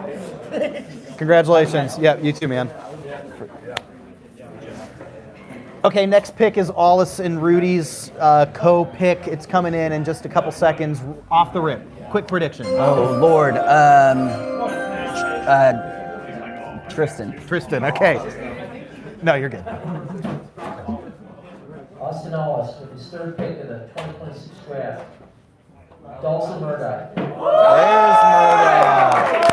Congratulations. Yeah, you too, man. Okay, next pick is Aulis and Rudy's co-pick. It's coming in just a couple seconds. Off the rip. Quick prediction. Oh, Lord. Tristan. Tristan, okay. No, you're good. Austin Aulis with his third pick of the 2026 draft. Dawson Murdoch. There's Murdoch.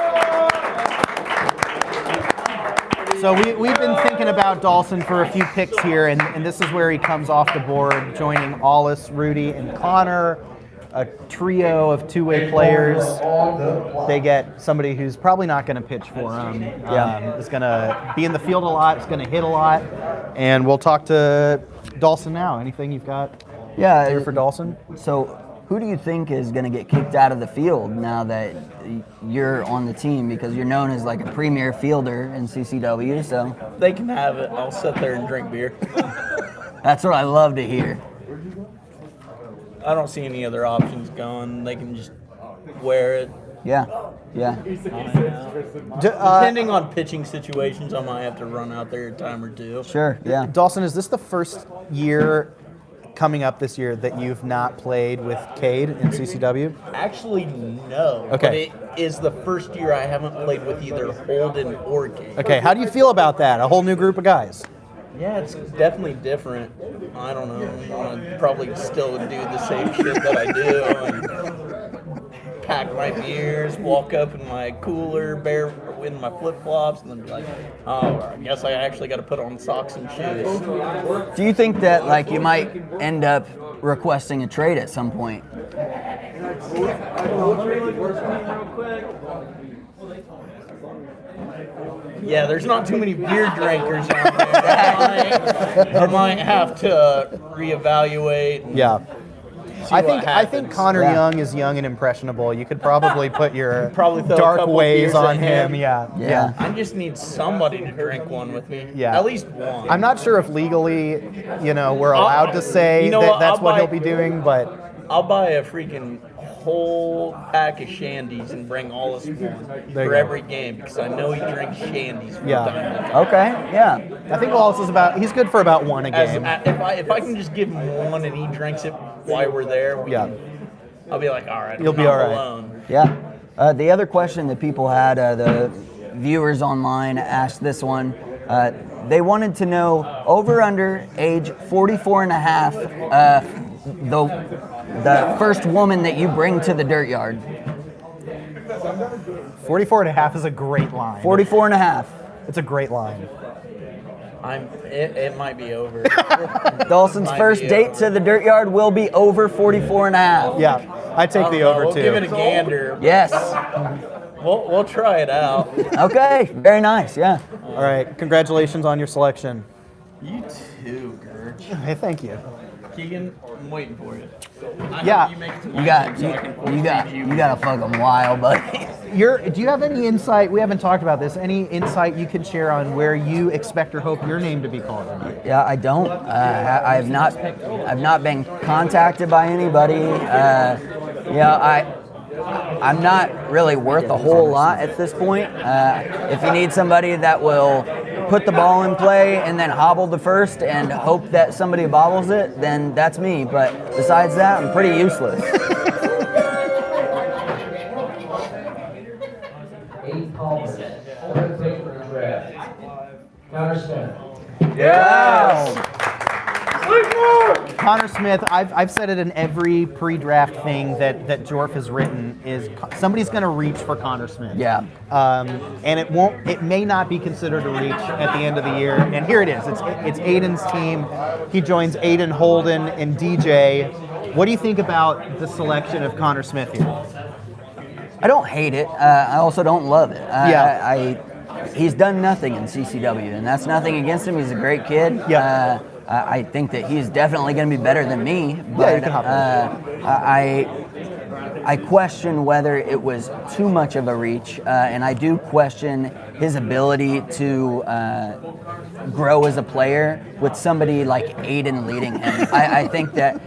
So we've been thinking about Dawson for a few picks here, and this is where he comes off the board, joining Aulis, Rudy, and Connor, a trio of two-way players. They get somebody who's probably not going to pitch for them. Is going to be in the field a lot, is going to hit a lot, and we'll talk to Dawson now. Anything you've got here for Dawson? So, who do you think is going to get kicked out of the field now that you're on the team? Because you're known as like a premier fielder in CCW, so. They can have it. I'll sit there and drink beer. That's what I love to hear. I don't see any other options going. They can just wear it. Yeah. Depending on pitching situations, I might have to run out there a time or two. Sure, yeah. Dawson, is this the first year coming up this year that you've not played with Cade in CCW? Actually, no. Okay. But it is the first year I haven't played with either Holden or Cade. Okay, how do you feel about that? A whole new group of guys. Yeah, it's definitely different. I don't know. I'd probably still do the same shit that I do. And pack my beers, walk up in my cooler, in my flip-flops, and then be like, oh, I guess I actually got to put on socks and shoes. Do you think that like you might end up requesting a trade at some point? Yeah, there's not too many beer drinkers out there. I might have to reevaluate. Yeah. I think Connor Yeah. Young is young and impressionable. You could probably put your Probably throw a dark couple ways beers on at him. him. Yeah. I just need somebody to drink one with me. Yeah. At least one. I'm not sure if legally, we're allowed to say You know that what, that's I'll what buy- he'll be doing, but I'll buy a freaking whole pack of shandies and bring all this one There you for go. every game because I know he drinks shandies from Yeah. time to time. Okay, yeah. I think Wallace is he's good for about one a As, game. if I can just give him one and he drinks it while we're there, I'll be like, all right, You'll I'm be not all right. alone. Yeah. The other question that people had, the viewers online asked this one. They wanted to know over under age 44 and a half, the first woman that you bring to the dirt yard. 44 and a half is a great line. 44 and a half. It's a great line. It might be over. Dawson's first date to the dirt yard will be over 44 and a half. Yeah, I take the over we'll too. give it a gander. Yes. We'll try it out. Okay, very nice, yeah. All right, congratulations on your selection. You too, Gerch. Hey, thank you. Keegan, I'm waiting for you. Yeah. You make it to You my got team so I can you got a fucking wild, buddy. Do you have any insight? We haven't talked about this. Any insight you can share on where you expect or hope your name to be called? Yeah, I don't. I've not been contacted by anybody. I'm not really worth a whole lot at this point. If you need somebody that will put the ball in play and then hobble the first and hope that somebody bobbles it, then that's me. But besides that, I'm pretty useless. Aiden Palmer, third pick for the draft. Connor Smith. Yeah. Connor Smith, I've said it in every pre-draft thing that Jorf has written, is somebody's going to reach for Connor Smith. Yeah. And it may not be considered a reach at the end of the year. And here it is. It's Aiden's team. He joins Aiden, Holden, and DJ. What do you think about the selection of Connor Smith here? I don't hate it. I also don't love it. He's done nothing in CCW, and that's nothing against him. He's a great kid. Yeah. I think that he's definitely going to be better than me. But you can hop in. I question whether it was too much of a reach, and I do question his ability to grow as a player with somebody like Aiden leading him. I think that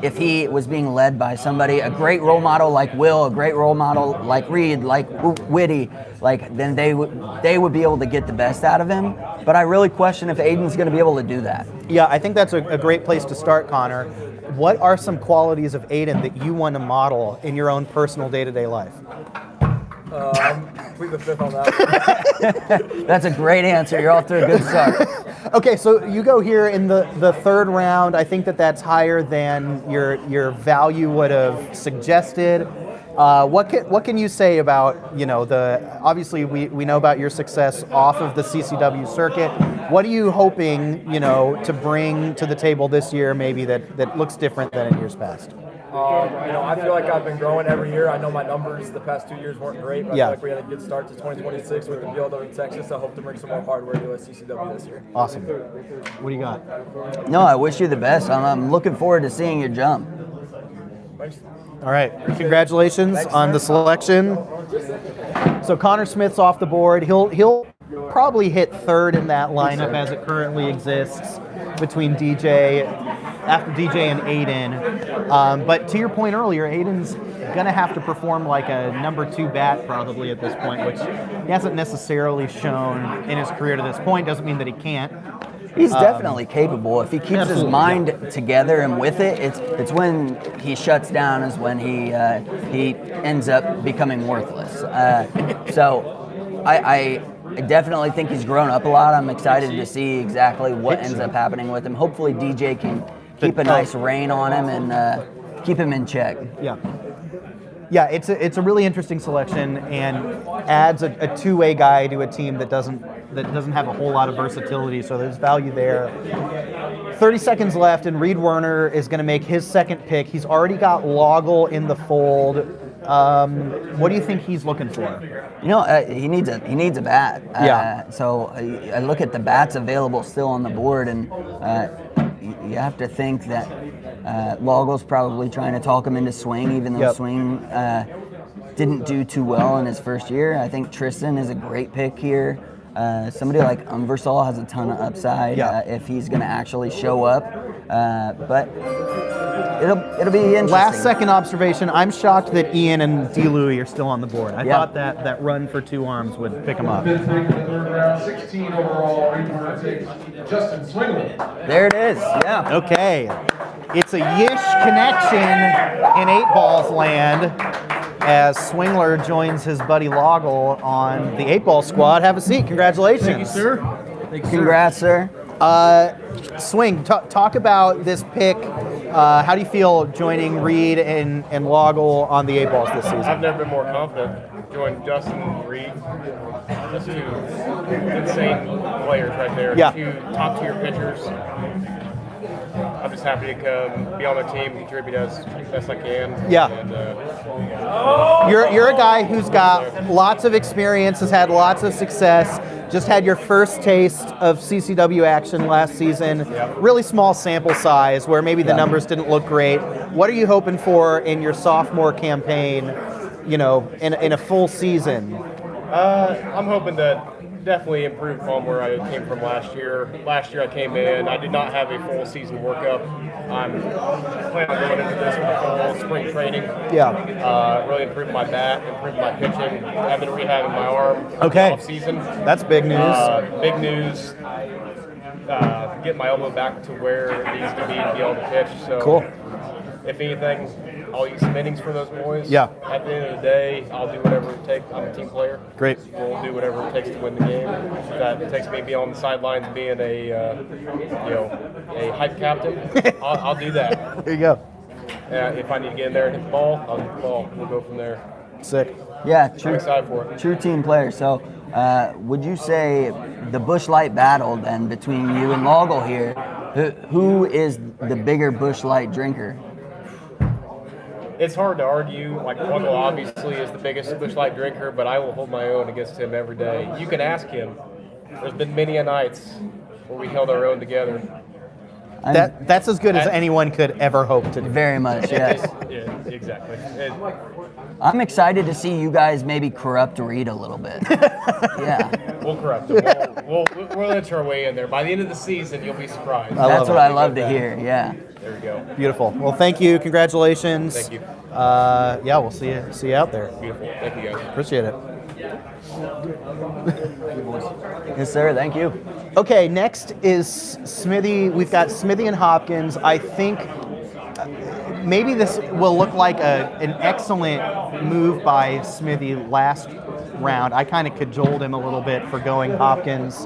if he was being led by somebody, a great role model like Will, a great role model like Reed, like Whitty, then they would be able to get the best out of him. But I really question if Aiden's going to be able to do that. Yeah, I think that's a great place to start, Connor. What are some qualities of Aiden that you want to model in your own personal day-to-day life? Plead the fifth on that. That's a great answer. You're off to a good start. Okay, so you go here in the third round. I think that's higher than your value would have suggested. What can you say about, obviously we know about your success off of the CCW circuit. What are you hoping, to bring to the table this year maybe that looks different than in years past? I feel like I've been growing every year. I know my numbers the past 2 years weren't great, but I feel like we had a good start to 2026 with the build over in Texas. I hope to bring some more hardware to CCW this year. Awesome. What do you got? No, I wish you the best. I'm looking forward to seeing your jump. Thanks. All right, congratulations on the selection. So Connor Smith's off the board. He'll probably hit third in that lineup as it currently exists between after DJ and Aiden. But to your point earlier, Aiden's going to have to perform like a number 2 bat probably at this point, which he hasn't necessarily shown in his career to this point. Doesn't mean that he can't. He's definitely capable. If he keeps his mind together and with it, it's when he shuts down is when he ends up becoming worthless. So I definitely think he's grown up a lot. I'm excited to see exactly what ends up happening with him. Hopefully DJ can keep a nice rein on him and keep him in check. Yeah, it's a really interesting selection and adds a two-way guy to a team that doesn't have a whole lot of versatility, so there's value there. 30 seconds left, and Reed Werner is going to make his second pick. He's already got Loggle in the fold. What do you think he's looking for? He needs a bat. So I look at the bats available still on the board, and you have to think that Loggle's probably trying to talk him into Swing, even though Swing didn't do too well in his first year. I think Tristan is a great pick here. Somebody like Umversal has a ton of upside if he's going to actually show up. But it'll be interesting. Last second observation, I'm shocked that Ian and D. Louie are still on the board. I thought that run for 2 arms would pick them up. 16 overall, Justin Swingler. There it is, yeah. Okay. It's a Yish connection in 8 Balls land as Swingler joins his buddy Loggle on the 8 Ball squad. Have a seat. Congratulations. Thank you, sir. Congrats, sir. Swing, talk about this pick. How do you feel joining Reed and Loggle on the 8 balls this season? I've never been more confident. Join Justin and Reed. That's 2 insane players right there. Yeah. 2 top-tier pitchers. I'm just happy to come be on the team, contribute as best I can. Yeah. And, You're a guy who's got lots of experience, has had lots of success. Just had your first taste of CCW action last season. Really small sample size where maybe the numbers didn't look great. What are you hoping for in your sophomore campaign, you know, in a full season? I'm hoping to definitely improve from where I came from last year. Last year I came in, I did not have a full season workup. I'm planning on going into this with a full spring training. Yeah. Really improving my bat, improving my pitching. I've been rehabbing my arm Okay. off season. That's big news. Big news. Get my elbow back to where it needs to be able to pitch. So Cool. if anything, I'll eat some innings for those boys. Yeah. At the end of the day, I'll do whatever it takes. I'm a team player. Great. We'll do whatever it takes to win the game. If that takes me being on the sidelines, being a hype captain, I'll do that. There you go. If I need to get in there and hit the ball, I'll hit the ball. We'll go from there. Sick. Yeah, I'm true. excited for it. True team player. So, would you say the Busch Light battle then between you and Loggle here? Who is the bigger Busch Light drinker? It's hard to argue. Like, Wiffle obviously is the biggest Busch Light drinker, but I will hold my own against him every day. You can ask him. There's been many a nights where we held our own together. That's as good as anyone could ever hope to do. Very much, yes. Yeah, exactly. I'm excited to see you guys maybe corrupt Reed a little bit. Yeah. We'll corrupt him. We'll inch our way in there. By the end of the season, you'll be surprised. That's what I love to hear, yeah. There we go. Beautiful. Well, thank you. Congratulations. Thank you. Yeah, we'll see you out there. Beautiful. Thank you, guys. Appreciate it. Yes, sir. Thank you. Okay, next is Smithy. We've got Smithy and Hopkins. I think maybe this will look like an excellent move by Smithy last round. I kind of cajoled him a little bit for going Hopkins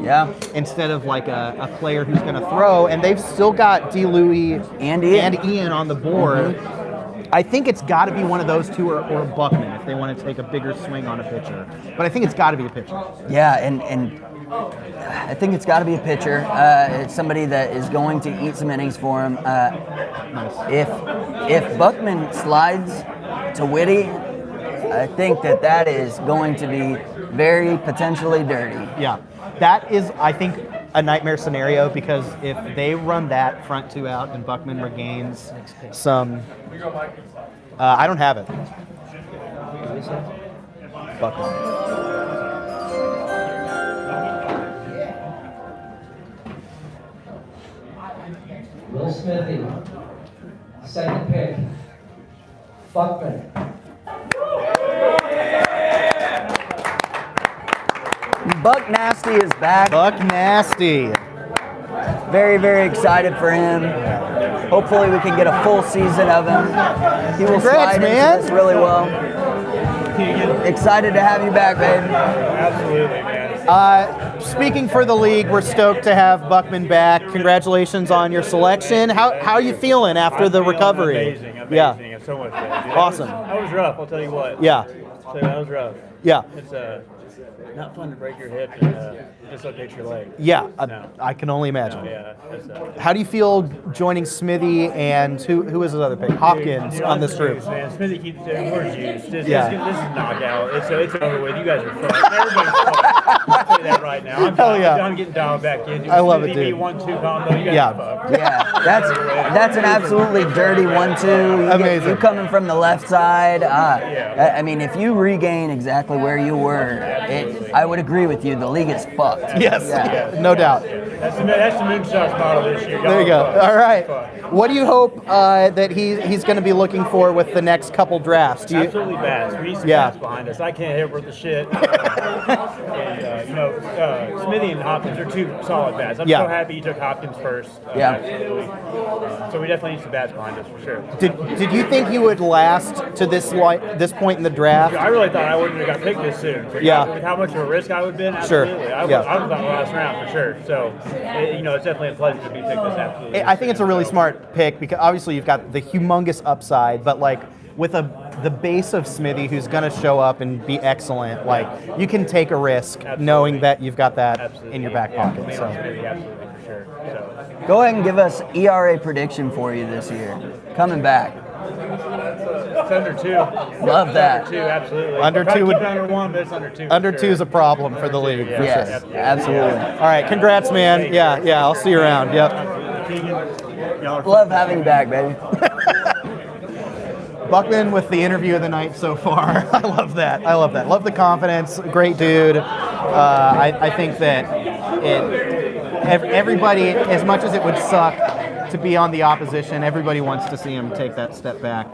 instead of like a player who's going to throw, and they've still got D. Louie and Ian on the board. Mm-hmm. I think it's got to be one of those two or Buckman if they want to take a bigger swing on a pitcher. But I think it's got to be a pitcher. Yeah, and I think it's got to be a pitcher. It's somebody that is going to eat some innings for him. If Buckman slides to Whitty, I think that is going to be very potentially dirty. Yeah, that is, I think, a nightmare scenario because if they run that front 2 out and Buckman regains some, I don't have it. Buckman. Will Smithy, second pick. Buckman. Buck Nasty is back. Buck Nasty. Very, very excited for him. Hopefully we can get a full season of him. He will slide into this really well. Excited to have you back, babe. Absolutely, man. Speaking for the league, we're stoked to have Buckman back. Congratulations on your selection. How are you feeling after the recovery? Amazing. Yeah. I'm so much better. Awesome. That was rough, I'll tell you what. Yeah. So that was rough. Yeah. It's not fun to break your hip and dislocate your leg. Yeah, No. I can only imagine. No, yeah. It's, How do you feel joining Smithy and who was his other pick? Hopkins on this group. Man, Smithy keeps saying we're juiced. This is knockout. It's over with. You guys are fucked. Everybody's fucked. I'll tell you that right now. I'm getting dialed back in. I love it, dude. 1-2 combo. You guys are fucked. Yeah, that's an absolutely dirty 1-2. Amazing. You coming from the left side. I mean, if you regain exactly where you were, I would agree with you. The league is fucked. Yes, Yeah. no doubt. That's the Moonshots model this year. There you go. Fucked. All right. Fucked. What do you hope that he's going to be looking for with the next couple drafts? Do you? Absolutely bats. We need some Yeah. bats behind us. I can't hit worth the shit. Smithy and Hopkins are 2 solid bats. I'm so happy you took Hopkins first. Absolutely. So we definitely need some bats behind us for sure. Did you think you would last to this point in the draft? I really thought I wouldn't have got picked this soon. But with how much of a risk I would have been, absolutely. Sure. I would have thought last round for sure. So, it's definitely a pleasure to be picked this absolutely. I think it's a really smart pick because obviously you've got the humongous upside, but like with the base of Smithy who's going to show up and be excellent, like you can take a risk knowing that you've got that in your back pocket. So. Absolutely, for sure. So. Go ahead and give us ERA prediction for you this year. Coming back. It's under 2. Love that. Under 2, absolutely. Under 2 would under 1, but it's under 2. Under 2 is a problem for the league. For yes, sure. absolutely. All right, congrats, man. Yeah, I'll see you around. Yep. Love having you back, baby. Buckman with the interview of the night so far. I love that. Love the confidence. Great dude. I think that everybody, as much as it would suck to be on the opposition, everybody wants to see him take that step back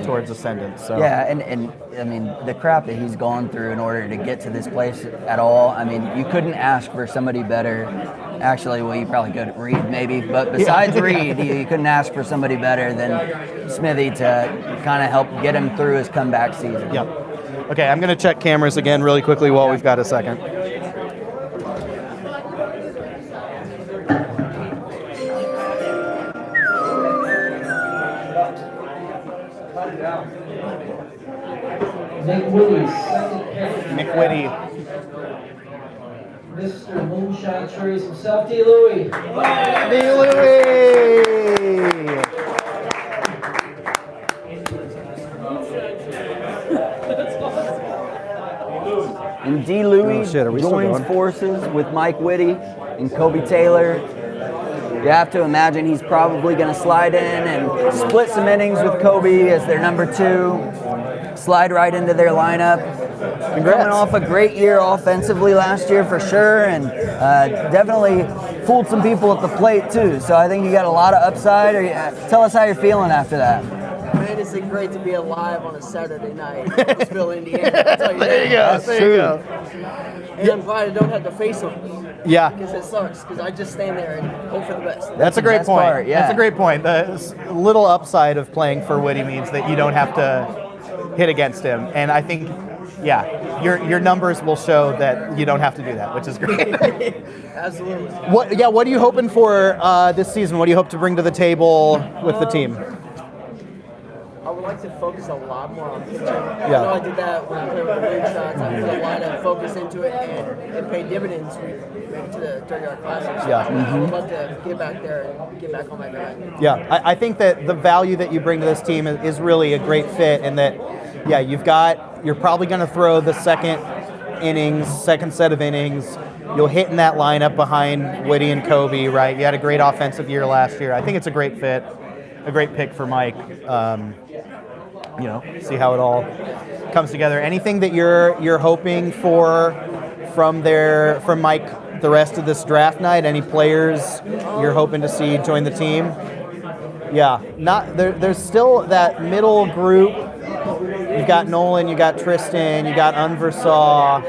towards ascendance. So. Yeah, and I mean, the crap that he's gone through in order to get to this place at all, I mean, you couldn't ask for somebody better. Actually, well, you probably could Reed maybe, but besides Reed, you couldn't ask for somebody better than Smithy to kind of help get him through his comeback season. Yep. Okay, I'm going to check cameras again really quickly while we've got a second. Nick Whitty, second pick. Nick Whitty. Mr. Moonshine Cherries himself, D. Louie. D. Louie! And D. Louie joins forces with Mike Whitty and Kobe Taylor. You have to imagine he's probably going to slide in and split some innings with Kobe as their number 2. Slide right into their lineup. Congrats. Coming off a great year offensively last year for sure, and definitely fooled some people at the plate too. So I think you got a lot of upside. Tell us how you're feeling after that. Man, it's great to be alive on a Saturday night in Louisville, Indiana. I'll tell you There you that. go. There you go. And I'm glad I don't have to face them. Yeah. Because it sucks, because I just stand there and hope for the best. That's a great point. Part, yeah. That's a great point. The little upside of playing for Whitty means that you don't have to hit against him. And I think, your numbers will show that you don't have to do that, which is great. Absolutely. What are you hoping for this season? What do you hope to bring to the table with the team? I would like to focus a lot more on pitching. Yeah. I know I did that when I played with the Moonshots. I put a lot of focus into it and pay dividends during our classes. Yeah. I'd love to get back there and get back on my grind. Yeah, I think that the value that you bring to this team is really a great fit, and that, you're probably going to throw the second set of innings. You'll hit in that lineup behind Whitty and Kobe, right? You had a great offensive year last year. I think it's a great fit, a great pick for Mike. See how it all comes together. Anything that you're hoping for from Mike the rest of this draft night? Any players you're hoping to see join the team? Yeah, there's still that middle group. You've got Nolan, you got Tristan, you got Unversaw.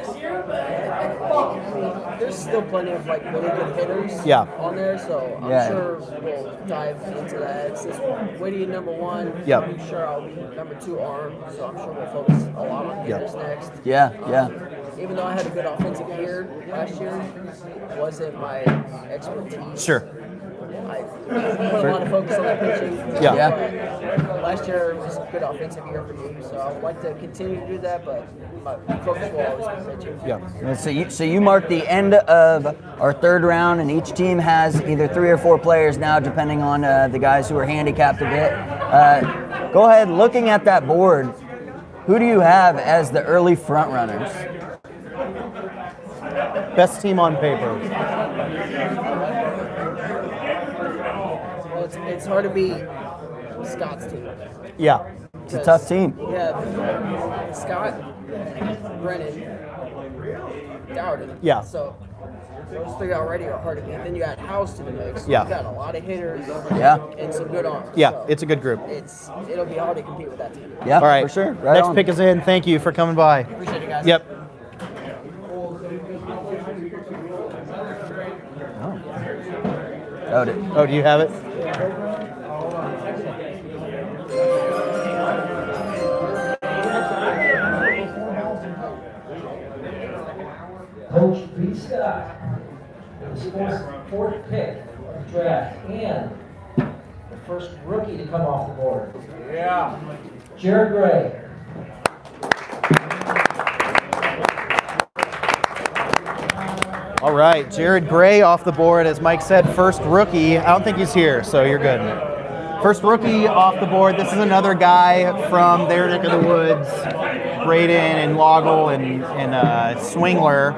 There's still plenty of really good hitters on there, so I'm sure we'll dive into that. It's just Whitty number 1. Yep. I'm sure I'll be number 2 arm, so I'm sure we'll focus a lot on hitters next. Yeah. Even though I had a good offensive year last year, it wasn't my expertise. Sure. I put a lot of focus on that pitching. Last year was a good offensive year for me, so I would like to continue to do that, but my focus will always be pitching. Yeah. So you mark the end of our 3rd round, and each team has either 3 or 4 players now, depending on the guys who are handicapped a bit. Go ahead, looking at that board, who do you have as the early front runners? Best team on paper. Well, it's hard to beat Scott's team. Yeah. It's a tough team. Yeah, Scott, Brennan, Dowden. Yeah. So those 3 already are hard to beat. Then you got House to the mix. Yeah. You got a lot of hitters. And some good arms. Yeah, so it's a good group. It'll be hard to compete with that team. Yeah, all right. for sure. Next pick is in. Thank you for coming by. Appreciate it, guys. Yep. Oh, do you have it? Coach Pete Scott, the fourth pick of the draft, and the first rookie to come off the board. Yeah. Jared Gray. All right, Jared Gray off the board, as Mike said, first rookie. I don't think he's here, so you're good. First rookie off the board. This is another guy from their neck of the woods, Braden and Loggle and Swingler.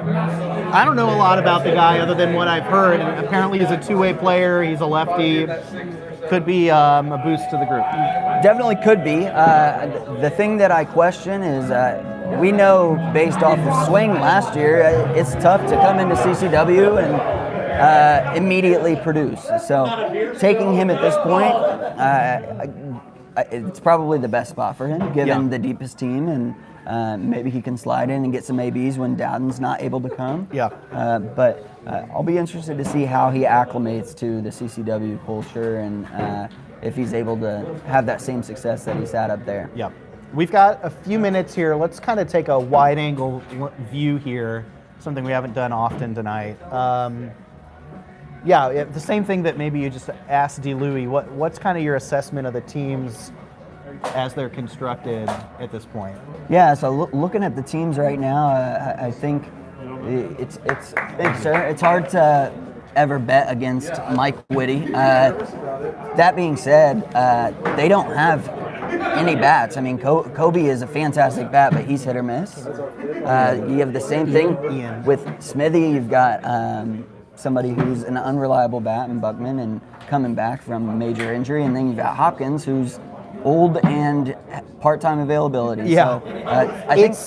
I don't know a lot about the guy other than what I've heard. And apparently he's a two-way player. He's a lefty. Could be a boost to the group. Definitely could be. The thing that I question is we know based off of swing last year, it's tough to come into CCW and immediately produce. So taking him at this point, it's probably the best spot for him, given the deepest team, and maybe he can slide in and get some ABs when Dowden's not able to come. Yeah. But I'll be interested to see how he acclimates to the CCW culture and if he's able to have that same success that he's had up there. Yeah. We've got a few minutes here. Let's kind of take a wide angle view here, something we haven't done often tonight. Yeah, the same thing that maybe you just asked D. Louie. What's kind of your assessment of the teams as they're constructed at this point? Yeah, so looking at the teams right now, I think it's hard to ever bet against Mike Whitty. That being said, they don't have any bats. I mean, Kobe is a fantastic bat, but he's hit or miss. You have the same thing with Smithy. You've got somebody who's an unreliable bat in Buckman and coming back from a major injury, and then you've got Hopkins, who's old and part-time availability. Yeah, so, I think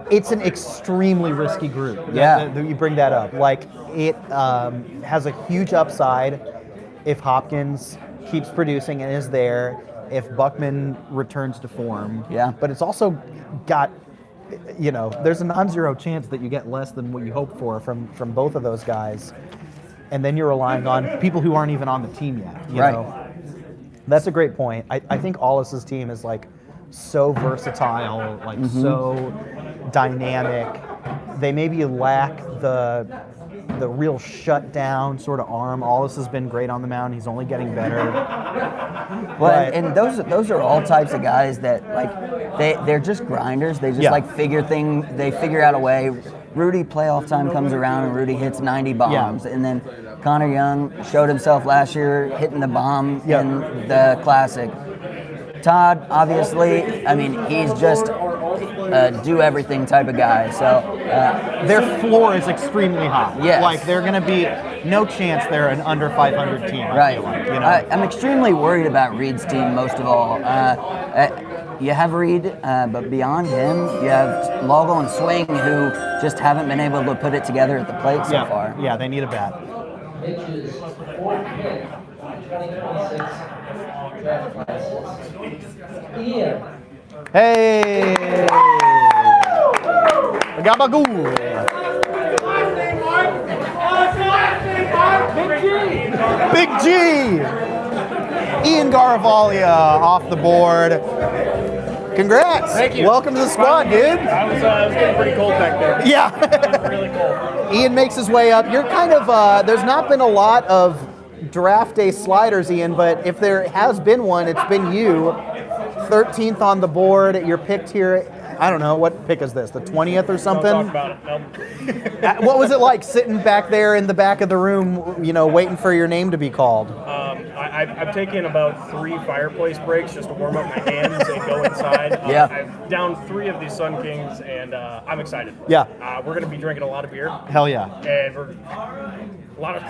it's an extremely risky group. Yeah, that you bring that up. Like it has a huge upside if Hopkins keeps producing and is there. If Buckman returns to form. Yeah. But it's also got, there's a non-zero chance that you get less than what you hope for from both of those guys. And then you're relying on people who aren't even on the team yet. You know? That's a great point. I think Allis's team is like so versatile, like so dynamic. They maybe lack the real shutdown sort of arm. Allis has been great on the mound. He's only getting better. Well, and those are all types of guys that they're just grinders. They just they figure out a way. Rudy playoff time comes around and Rudy hits 90 bombs, and then Connor Young showed himself last year hitting the bomb in the Classic. Todd, obviously, I mean, he's just a do everything type of guy. So their floor is extremely high. Yes. Like they're going to be no chance they're an under 500 team. I feel like, I'm extremely worried about Reed's team most of all. You have Reed, but beyond him, you have Logo and Swing, who just haven't been able to put it together at the plate so far. Yeah, they need a bat. Mitch's fourth pick, 2026 draft classes. Ian. Hey! Gabagoo! Big G! Ian Garavalia off the board. Congrats! Thank you. Welcome to the squad, dude. I was getting pretty cold back there. Yeah. Really cold. Ian makes his way up. You're kind of, there's not been a lot of draft day sliders, Ian, but if there has been one, it's been you. 13th on the board. You're picked here. I don't know, what pick is this? The 20th or something? Don't talk about it. No. What was it like sitting back there in the back of the room, waiting for your name to be called? I've taken about 3 fireplace breaks just to warm up my hands and go inside. I've downed 3 of these Sun Kings, and I'm excited. Yeah. We're going to be drinking a lot of beer. Hell yeah. And a lot of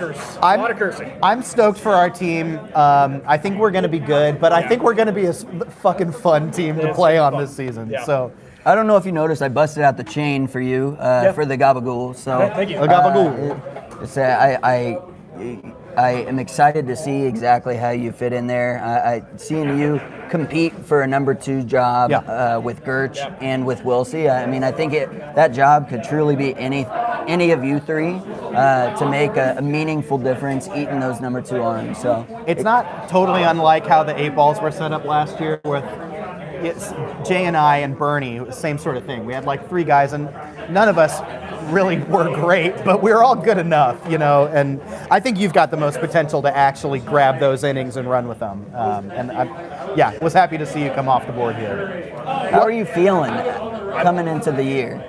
cursing. I'm stoked for our team. I think we're going to be good, but I think we're going to be a fucking fun team to play on this season. Yeah. So I don't know if you noticed, I busted out the chain for you for the Gabagool. So thank you. I am excited to see exactly how you fit in there. Seeing you compete for a number 2 job with Gertch and with Wilsey. I mean, I think that job could truly be any of you 3 to make a meaningful difference eating those number 2 arms. So it's not totally unlike how the 8 balls were set up last year with Jay and I and Bernie, same sort of thing. We had like 3 guys, and none of us really were great, but we were all good enough, you know. And I think you've got the most potential to actually grab those innings and run with them. And I was happy to see you come off the board here. How are you feeling coming into the year?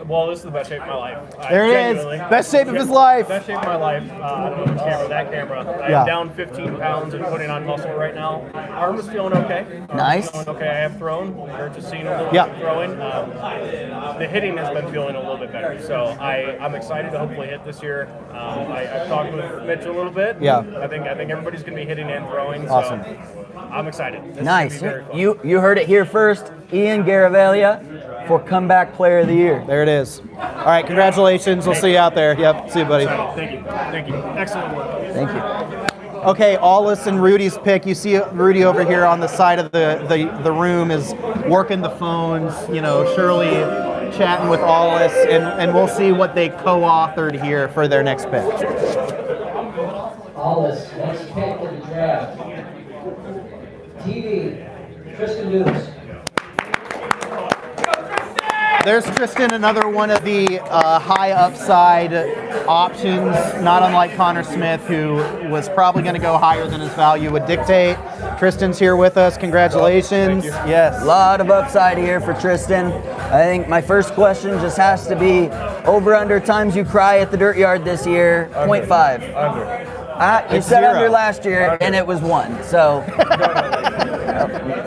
Well, this is the best shape of my life. There it is. Best shape of his life. Best shape of my life. I don't know that camera. I'm down 15 pounds and putting on muscle right now. Arm is feeling okay. Nice. Feeling okay. I have thrown. You're just seeing a little bit throwing. The hitting has been feeling a little bit better. So I'm excited to hopefully hit this year. I've talked with Mitch a little bit. Yeah. I think everybody's going to be hitting and throwing. Awesome. So I'm excited. This Nice. is gonna be very fun. You heard it here first. Ian Garavaglia for Comeback Player of the Year. There it is. All right, congratulations. We'll see you out there. Yep, see you, buddy. Thank you. Thank you. Excellent work. Thank you. Okay, Aulis and Rudy's pick. You see Rudy over here on the side of the room is working the phones, you know, Shirley chatting with Aulis, and we'll see what they co-authored here for their next pick. Aulis, next pick in the draft. TV, Tristan Dukes. There's Tristan, another one of the high upside options, not unlike Connor Smith, who was probably going to go higher than his value would dictate. Tristan's here with us. Congratulations. Yes. A lot of upside here for Tristan. I think my first question just has to be over/under times you cry at the dirt yard this year. 0.5. Under. You said under last year, and it was 1. So.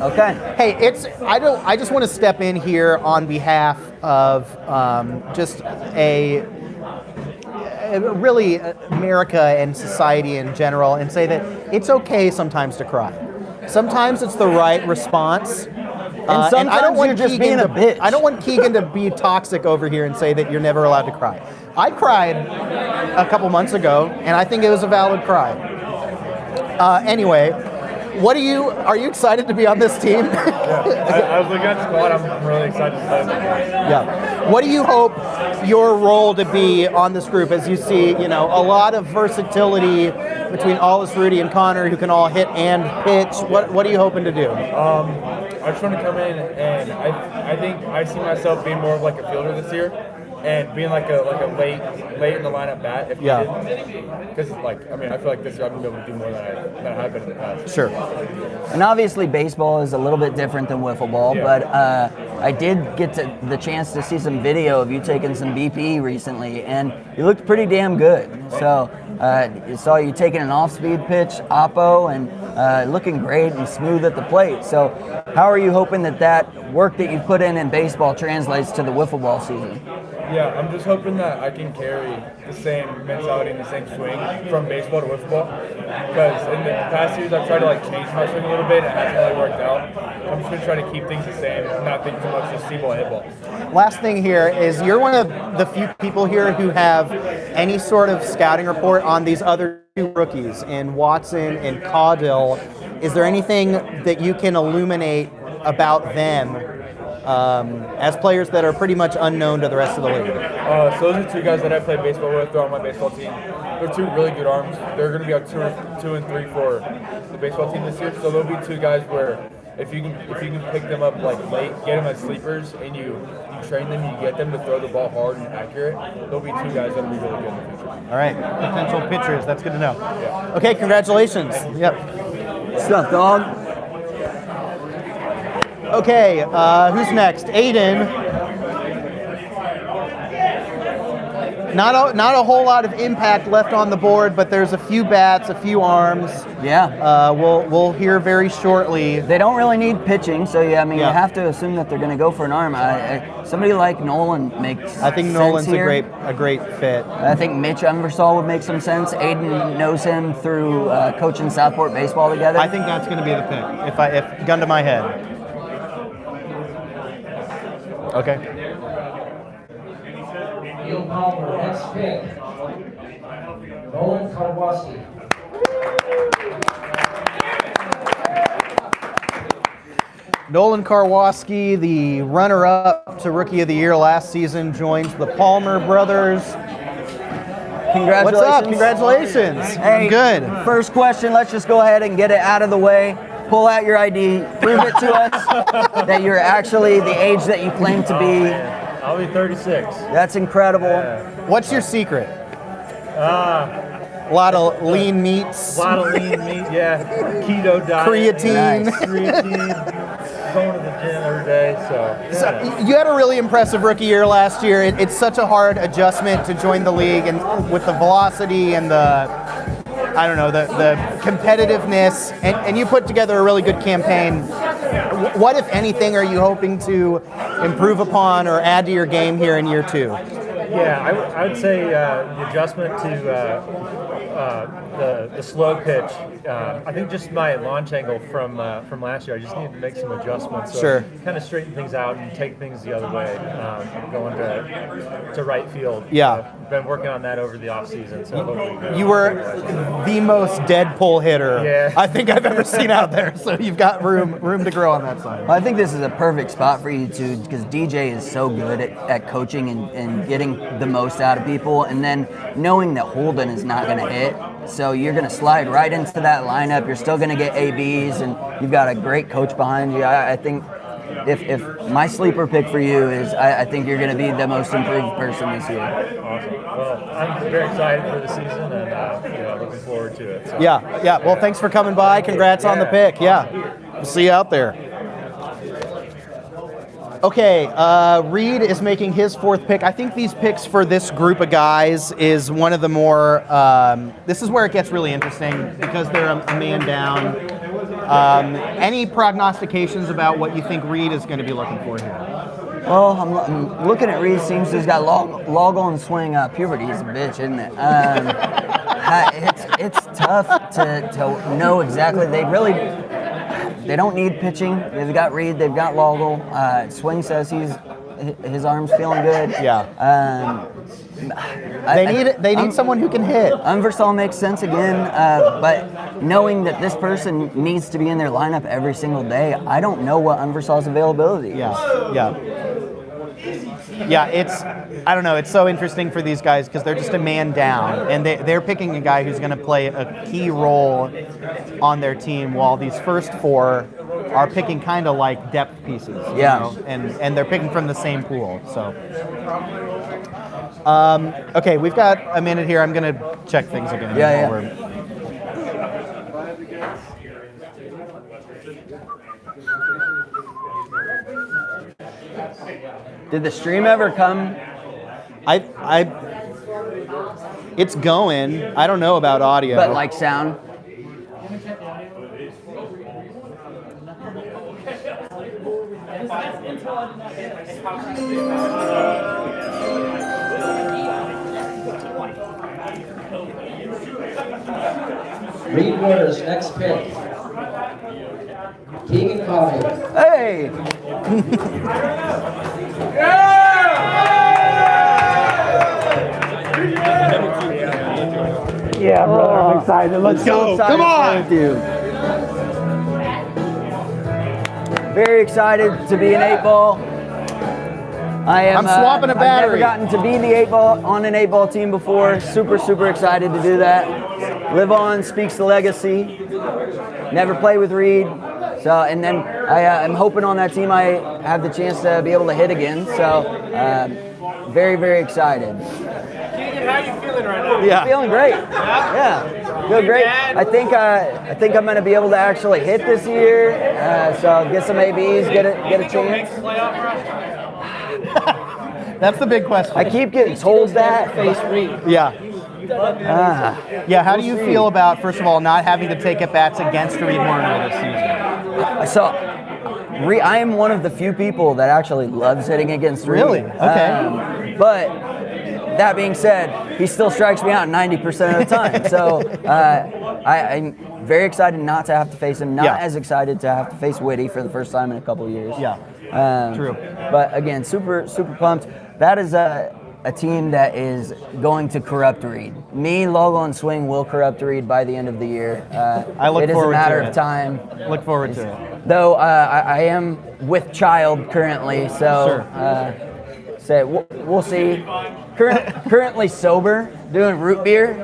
Okay. Hey, I just want to step in here on behalf of just really America and society in general, and say that it's okay sometimes to cry. Sometimes it's the right response. And sometimes I don't want you're just Keegan being a bitch. I don't want Keegan to be toxic over here and say that you're never allowed to cry. I cried a couple months ago, and I think it was a valid cry. Anyway, are you excited to be on this team? I was looking at the squad. I'm really excited to play with them. Yeah. What do you hope your role to be on this group, as you see, you know, a lot of versatility between Aulis, Rudy, and Connor, who can all hit and pitch? What are you hoping to do? I just want to come in, and I think I see myself being more of like a fielder this year, and being like a late in the lineup bat if needed. Because I feel like this year I'm gonna be able to do more than I have been in the past. Sure. And obviously baseball is a little bit different than wiffle ball, but I did get the chance to see some video of you taking some BP recently, and you looked pretty damn good. So I saw you taking an off-speed pitch, oppo, and looking great and smooth at the plate. So how are you hoping that work that you put in baseball translates to the wiffle ball season? Yeah, I'm just hoping that I can carry the same mentality and the same swing from baseball to wiffle ball. Because in the past years, I've tried to change my swing a little bit, and it hasn't really worked out. I'm just gonna try to keep things the same, not think too much, just see ball, hit ball. Last thing here is you're one of the few people here who have any sort of scouting report on these other 2 rookies in Watson and Caudill. Is there anything that you can illuminate about them as players that are pretty much unknown to the rest of the league? So those are 2 guys that I played baseball with. They're on my baseball team. They're 2 really good arms. They're going to be on 2 and 3 for the baseball team this year. So there'll be 2 guys where if you can pick them up late, get them as sleepers, and you train them, you get them to throw the ball hard and accurate. There'll be 2 guys that'll be really good in the future. All right, potential pitchers. That's good to know. Yeah. Okay, congratulations. Yep. Good stuff, dog. Okay, who's next? Aiden. Not a whole lot of impact left on the board, but there's a few bats, a few arms. Yeah. We'll hear very shortly. They don't really need pitching, so you have to assume that they're going to go for an arm. Somebody like Nolan makes. I think sense Nolan's here. a great fit. I think Mitch Umbersall would make some sense. Aiden knows him through coaching Southport baseball together. I think that's going to be the pick. If gun to my head. Okay. Neil Palmer, next pick. Nolan Karwoski. Nolan Karwoski, the runner-up to Rookie of the Year last season, joins the Palmer brothers. Congratulations. What's up? Congratulations. Hey, good. First question, let's just go ahead and get it out of the way. pull out your ID, prove it to us that you're actually the age that you claim to be. I'll be 36. That's incredible. What's your secret? A lot of lean meats. A lot of lean meat, yeah. Keto diet. Creatine. Creatine. Going to the gym every day, so. So you had a really impressive rookie year last year. It's such a hard adjustment to join the league, and with the velocity and the competitiveness, and you put together a really good campaign. What, if anything, are you hoping to improve upon or add to your game here in year 2? Yeah, I would say the adjustment to the slow pitch. I think just my launch angle from last year, I just needed to make some adjustments. So sure. Kind of straighten things out and take things the other way, going to right field. Yeah. Been working on that over the off season. So hopefully you were the most dead pull hitter I think I've ever seen out there. So you've got room to grow on that side. Well, I think this is a perfect spot for you to, because DJ is so good at coaching and getting the most out of people, and then knowing that Holden is not going to hit, so you're going to slide right into that lineup. You're still going to get ABs, and you've got a great coach behind you. I think if my sleeper pick for you is, I think you're going to be the most improved person this year. Awesome. Well, I'm very excited for the season, and looking forward to it. So. Yeah. Well, thanks for coming by. Congrats on the pick. Yeah. We'll see you out there. Okay, Reed is making his 4th pick. I think these picks for this group of guys is one of the more, this is where it gets really interesting because they're a man down. Any prognostications about what you think Reed is going to be looking for here? Well, I'm looking at Reed. Seems he's got log on swing puberty. He's a bitch, isn't it? It's tough to know exactly. They don't need pitching. They've got Reed. They've got Loggle. Swing says his arm's feeling good. Yeah. They need someone who can hit. Unversal makes sense again, but knowing that this person needs to be in their lineup every single day, I don't know what Unversal's availability is. Yeah, I don't know, it's so interesting for these guys because they're just a man down, and they're picking a guy who's going to play a key role on their team, while these first 4 are picking kind of like depth pieces. Yeah. You know? And they're picking from the same pool, so. Okay, we've got a minute here. I'm going to check things again. Yeah. Did the stream ever come? It's going. I don't know about audio. But like sound? Reed Waters, next pick. Keegan Collier. Hey! Yeah, brother, I'm excited. Let's go. Come on! Very excited to be an 8-ball. I'm swapping a battery. I've never gotten to be the 8-ball on an 8-ball team before. Super excited to do that. Live on, speaks the legacy. Never play with Reed. So, and then I'm hoping on that team I have the chance to be able to hit again. So, very excited. Keegan, how are you feeling right now? Yeah. Feeling great. Yeah. Feel great. I think I'm going to be able to actually hit this year. So get some ABs, get a chance. That's the big question. I keep getting told that. Face Reed. Yeah. How do you feel about, first of all, not having to take at-bats against Reed Warner this season? So, I am one of the few people that actually loves hitting against Reed. Really? Okay. But that being said, he still strikes me out 90% of the time. So I'm very excited not to have to face him. Not as excited to have to face Whitty for the first time in a couple of years. Yeah. True. But again, super pumped. That is a team that is going to corrupt Reed. Me, Logo, and Swing will corrupt Reed by the end of the year. I look forward to it. It is a matter of time. Look forward to it. Though I am with child currently, so we'll see. Currently sober, doing root beer.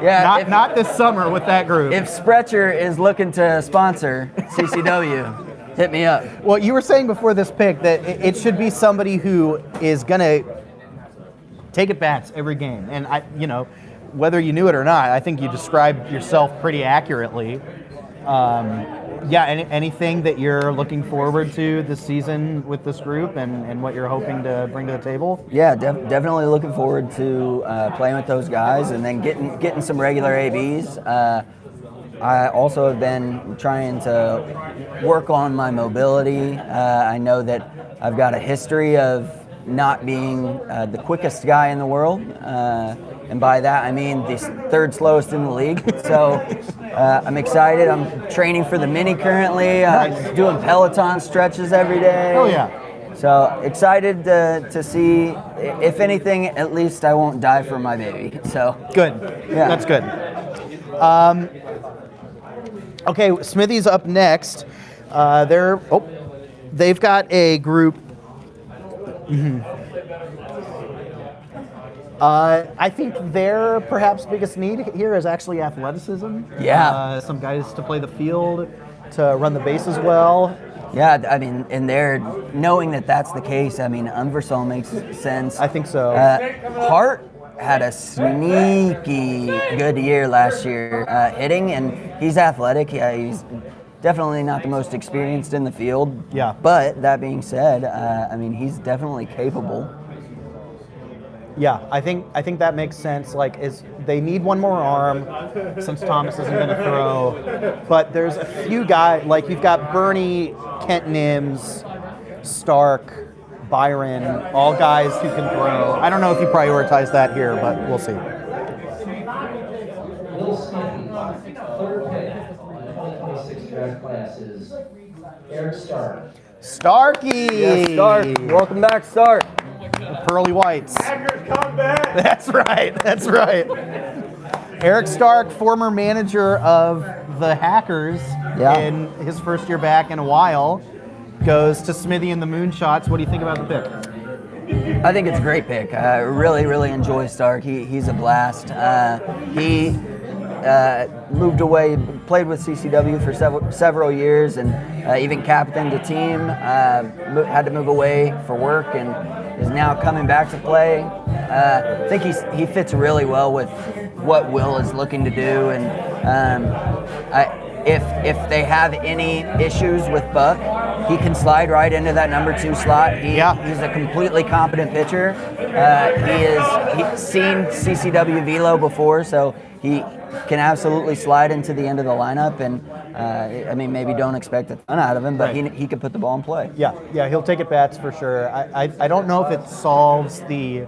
Yeah, not this summer with that group. If Sprecher is looking to sponsor CCW, hit me up. Well, you were saying before this pick that it should be somebody who is gonna take at bats every game, and whether you knew it or not, I think you described yourself pretty accurately. Anything that you're looking forward to this season with this group and what you're hoping to bring to the table? Yeah, definitely looking forward to playing with those guys and then getting some regular ABs. I also have been trying to work on my mobility. I know that I've got a history of not being the quickest guy in the world. And by that, I mean the third slowest in the league. So I'm excited. I'm training for the mini currently. Doing Peloton stretches every day. Oh, yeah. So excited to see, if anything, at least I won't die for my baby. So good. Yeah. That's good. Okay, Smithy's up next. They've got a group. I think their perhaps biggest need here is actually athleticism. Yeah. Some guys to play the field, to run the bases well. Yeah, I mean, and they're knowing that that's the case. I mean, Unversal makes sense. I think so. Hart had a sneaky good year last year hitting, and he's athletic. Yeah, he's definitely not the most experienced in the field. Yeah. But that being said, I mean, he's definitely capable. Yeah, I think that makes sense. They need one more arm since Thomas isn't going to throw. But there's a few guys, like you've got Bernie, Kent Nims, Stark, Byron, all guys who can throw. I don't know if you prioritize that here, but we'll see. Will Smithy, third pick in the 2026 draft class is Eric Stark. Starky! Yes, Stark. Welcome back, Stark. Pearly Whites. Hackers come back. That's right. Eric Stark, former manager of the Hackers in his first year back in a while, goes to Smithy and the Moonshots. What do you think about the pick? I think it's a great pick. I really enjoy Stark. He's a blast. He moved away, played with CCW for several years, and even captained a team. Had to move away for work and is now coming back to play. I think he fits really well with what Will is looking to do, and if they have any issues with Buck, he can slide right into that number 2 slot. He's a completely competent pitcher. He's seen CCW velo before, so he can absolutely slide into the end of the lineup. And I mean, maybe don't expect a ton out of him, but he can put the ball in play. Yeah, he'll take at bats for sure. I don't know if it solves the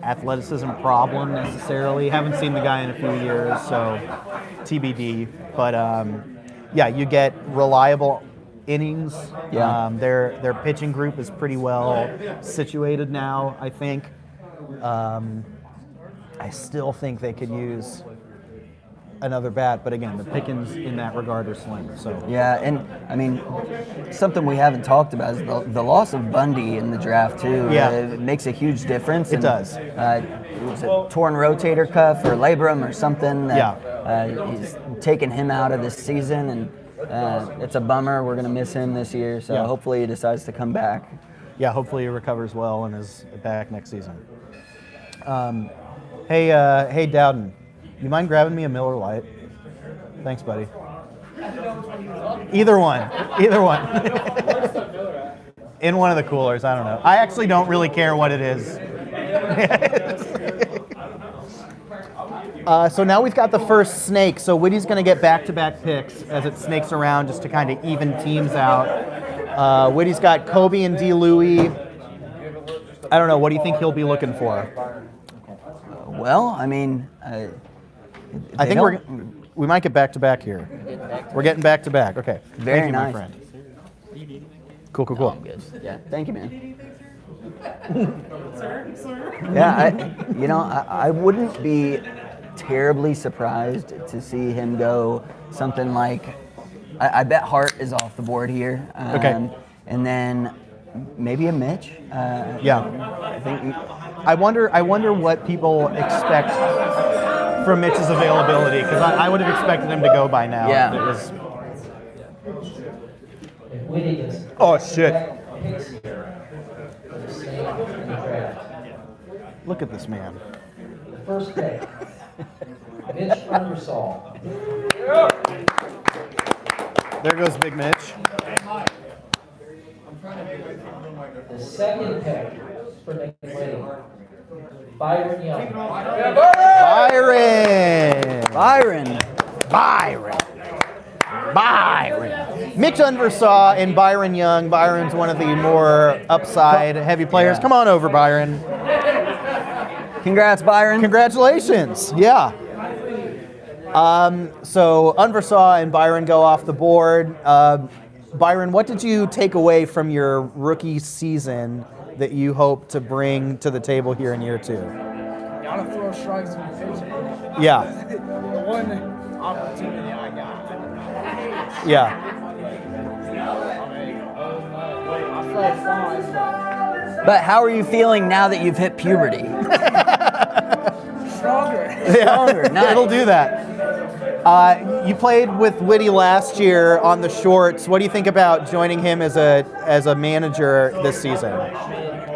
athleticism problem necessarily. Haven't seen the guy in a few years, so TBD. But you get reliable innings. Yeah. Their pitching group is pretty well situated now, I think. I still think they could use another bat, but again, the pickings in that regard are slim. So yeah, and I mean, something we haven't talked about is the loss of Bundy in the draft too. Yeah, it makes a huge difference. It does. It was a torn rotator cuff or labrum or something. He's taken him out of this season, and it's a bummer. We're gonna miss him this year. So hopefully he decides to come back. Yeah, hopefully he recovers well and is back next season. Hey, Dowden. You mind grabbing me a Miller Lite? Thanks, buddy. Either one. In one of the coolers, I don't know. I actually don't really care what it is. So now we've got the first snake. So Whitty's going to get back-to-back picks as it snakes around just to kind of even teams out. Whitty's got Kobe and D. Louie. I don't know. What do you think he'll be looking for? Well, I mean... I think we might get back to back here. We're getting back to back. Okay. Very Thank you, nice. my friend. Cool. Oh, I'm good. Yeah. Thank you, man. Yeah, I wouldn't be terribly surprised to see him go something like. I bet Hart is off the board here. Okay. And then maybe a Mitch. I think. I wonder what people expect from Mitch's availability, because I would have expected him to go by now. Yeah. It was, If Whitty gets oh, shit. picks here, the same in the draft. Look at this man. First pick, Mitch Undersall. There goes Big Mitch. The second pick for Nick Whitty, Byron Young. Byron. Mitch Undersaw and Byron Young. Byron's one of the more upside heavy players. Yeah. Come on over, Byron. Congrats, Byron. Congratulations. Yeah. So Undersaw and Byron go off the board. Byron, what did you take away from your rookie season that you hope to bring to the table here in year 2? Gotta throw strikes in the pitcher. Yeah. The one opportunity I got. Yeah. I felt fine, But how are you feeling now that you've hit puberty? stronger. Stronger. Nice. It'll do that. You played with Whitty last year on the shorts. What do you think about joining him as a manager this season?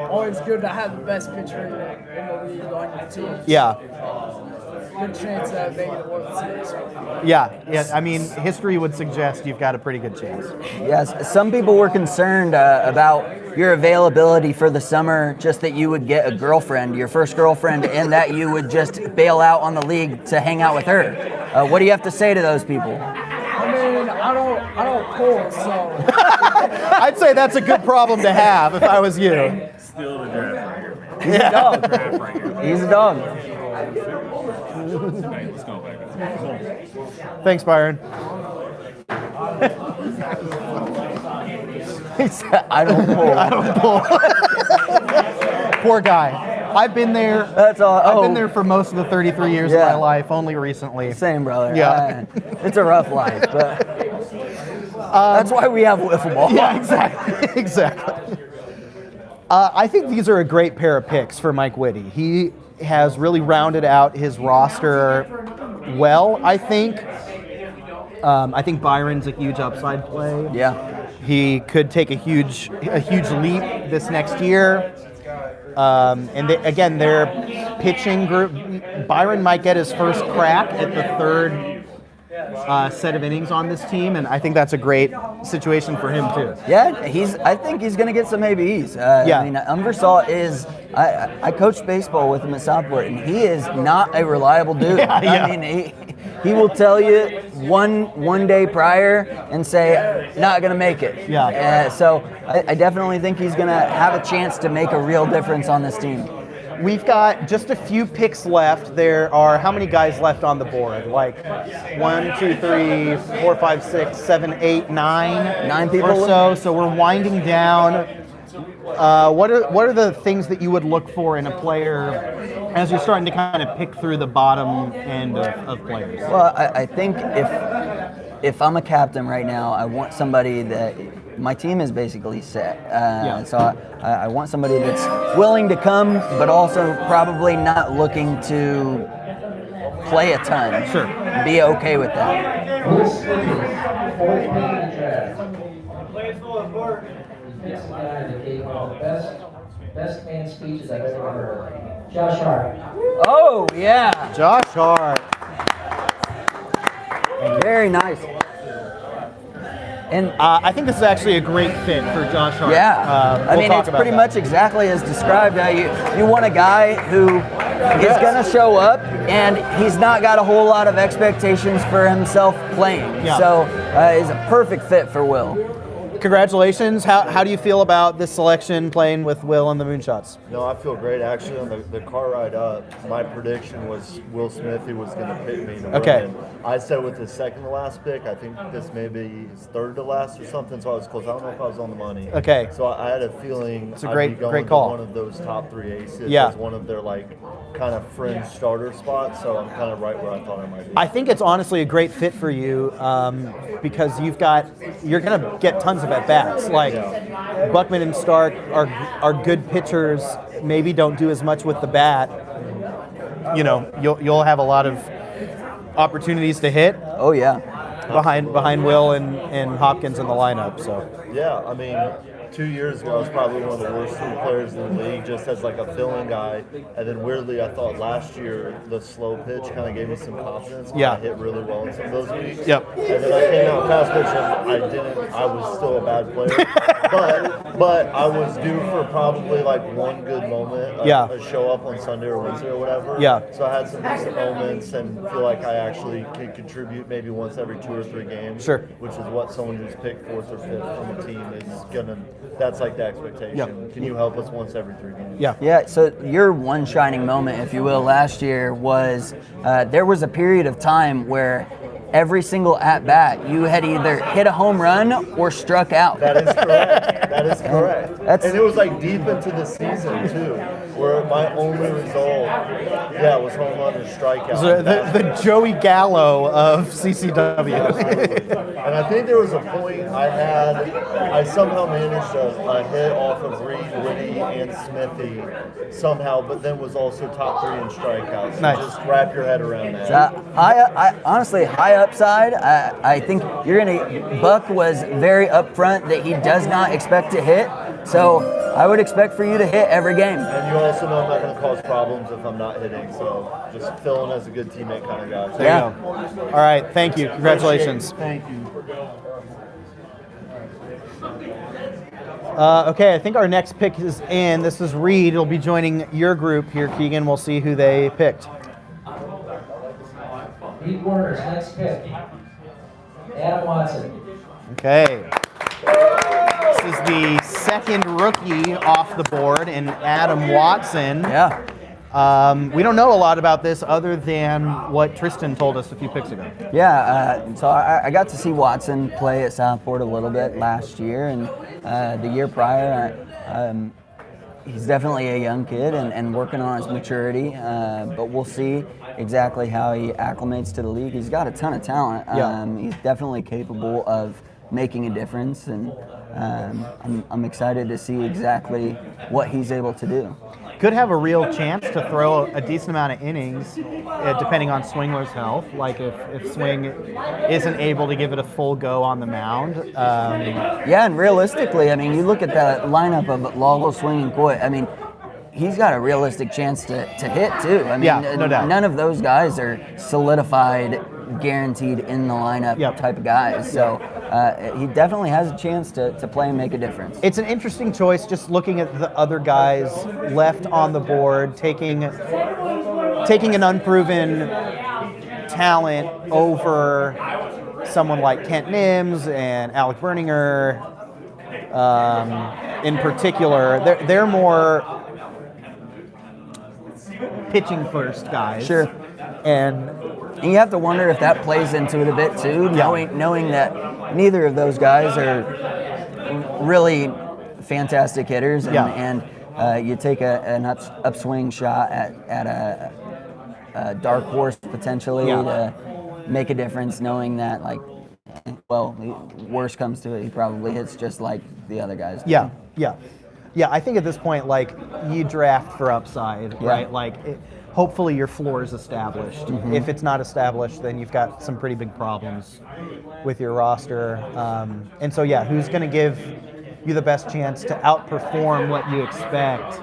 Always good to have the best pitcher in the league on your team. Yeah. Good chance of making it World Series. Yeah. I mean, history would suggest you've got a pretty good chance. Yes, some people were concerned about your availability for the summer, just that you would get a girlfriend, your first girlfriend, and that you would just bail out on the league to hang out with her. What do you have to say to those people? I mean, I don't pull, so. I'd say that's a good problem to have if I was you. Still the draft right here, man. He's a dog. Draft right here. He's a dog. Hey, let's go back. Thanks, Byron. He said, I don't pull. I don't pull. Poor guy. I've been there. That's all. I've been there for most of the 33 years of my life, only recently. Same, brother. Yeah. It's a rough life, but that's why we have wiffle ball. Yeah, exactly. I think these are a great pair of picks for Mike Whitty. He has really rounded out his roster well, I think. I think Byron's a huge upside play. Yeah. He could take a huge leap this next year. And again, their pitching group, Byron might get his first crack at the third set of innings on this team, and I think that's a great situation for him too. Yeah, I think he's going to get some ABs. Yeah. I mean, Umbersaw is. I coached baseball with him at Southport, and he is not a reliable dude. Yeah. I mean, he will tell you one day prior and say not going to make it. Yeah. So I definitely think he's going to have a chance to make a real difference on this team. We've got just a few picks left. There are how many guys left on the board? Like 1, 2, 3, 4, 5, 6, 7, 8, 9. 9 people or so. So we're winding down. What are the things that you would look for in a player as you're starting to kind of pick through the bottom end of players? Well, I think if I'm a captain right now, I want somebody that my team is basically set. So I want somebody that's willing to come, but also probably not looking to play a ton. Sure. Be okay with that. Fourth pick in the draft. This is a guy that gave one of the best man speeches I've ever heard. Josh Hart. Oh, yeah. Josh Hart. Very nice. And I think this is actually a great fit for Josh Hart. yeah, I mean, it's pretty much exactly as described. You want a guy who is going to show up, and he's not got a whole lot of expectations for himself playing. Yeah. So he's a perfect fit for Will. Congratulations. How do you feel about this selection playing with Will and the Moonshots? No, I feel great. Actually, on the car ride up, my prediction was Will Smith, who was going to pick me to win. Okay. And I said with his second to last pick, I think this may be his third to last or something, so I was close. I don't know if I was on the money. Okay. So I had a feeling It's a I'd great- be going great to call. one of those top 3 aces Yeah. as one of their kind of fringe starter spots, so I'm kind of right where I thought I might be. I think it's honestly a great fit for you because you're going to get tons of at-bats. Like Buckman and Stark are good pitchers, maybe don't do as much with the bat. You know, you'll have a lot of opportunities to hit. Oh yeah, behind Will and Hopkins in the lineup. So yeah, I mean, 2 years ago I was probably one of the worst three players in the league, just as like a filling guy. And then weirdly, I thought last year the slow pitch kind of gave me some confidence. Yeah, I hit really well in some of those weeks. Yep. And then I came out fast pitch and I was still a bad player. but I was due for probably like one good moment. A show up on Sunday or Wednesday or whatever. Yeah. So I had some decent moments and feel like I actually could contribute maybe once every 2 or 3 games. Sure. Which is what someone who's picked 4th or 5th from a team is gonna. That's like the expectation. Yep. Can you help us once every 3 games? Yeah. Yeah. So your one shining moment, if you will, last year was there was a period of time where every single at bat you had either hit a home run or struck out. That is correct. That is correct. And it was like deep into the season too, where my only result, was home run or strikeout. So the Joey Gallo of CCW. And I think there was a point I somehow managed a hit off of Reed, Whitty, and Smithy somehow, but then was also top 3 in strikeouts. So nice. Just wrap your head around that. So honestly, high upside. I think you're gonna. Buck was very upfront that he does not expect to hit. So I would expect for you to hit every game. And you also know I'm not going to cause problems if I'm not hitting. So just fill in as a good teammate kind of guy. There you go. All right. Thank you. Congratulations. Thank you. Okay, I think our next pick is in. This is Reed. He'll be joining your group here, Keegan. We'll see who they picked. Reed Warner's next pick, Adam Watson. Okay. This is the second rookie off the board, and Adam Watson. Yeah. We don't know a lot about this other than what Tristan told us a few picks ago. Yeah, so I got to see Watson play at Southport a little bit last year, and the year prior, he's definitely a young kid and working on his maturity, but we'll see exactly how he acclimates to the league. He's got a ton of talent. He's definitely capable of making a difference, and I'm excited to see exactly what he's able to do. Could have a real chance to throw a decent amount of innings, depending on Swingler's health. Like if Swing isn't able to give it a full go on the mound. Yeah, and realistically, I mean, you look at the lineup of Lalo, Swing, and Coy. I mean, he's got a realistic chance to hit too. I mean, no doubt. None of those guys are solidified, guaranteed in the lineup type of guys. So he definitely has a chance to play and make a difference. It's an interesting choice, just looking at the other guys left on the board, taking an unproven talent over someone like Kent Nims and Alec Berninger. In particular, they're more pitching first guys. Sure. And you have to wonder if that plays into it a bit too, knowing that neither of those guys are really fantastic hitters, and you take an upswing shot at a dark horse potentially to make a difference, knowing that worst comes to it, he probably hits just like the other guys do. Yeah, I think at this point, like, you draft for upside, right? Like, hopefully your floor is established. Mm-hmm. If it's not established, then you've got some pretty big problems with your roster. And so, who's going to give you the best chance to outperform what you expect?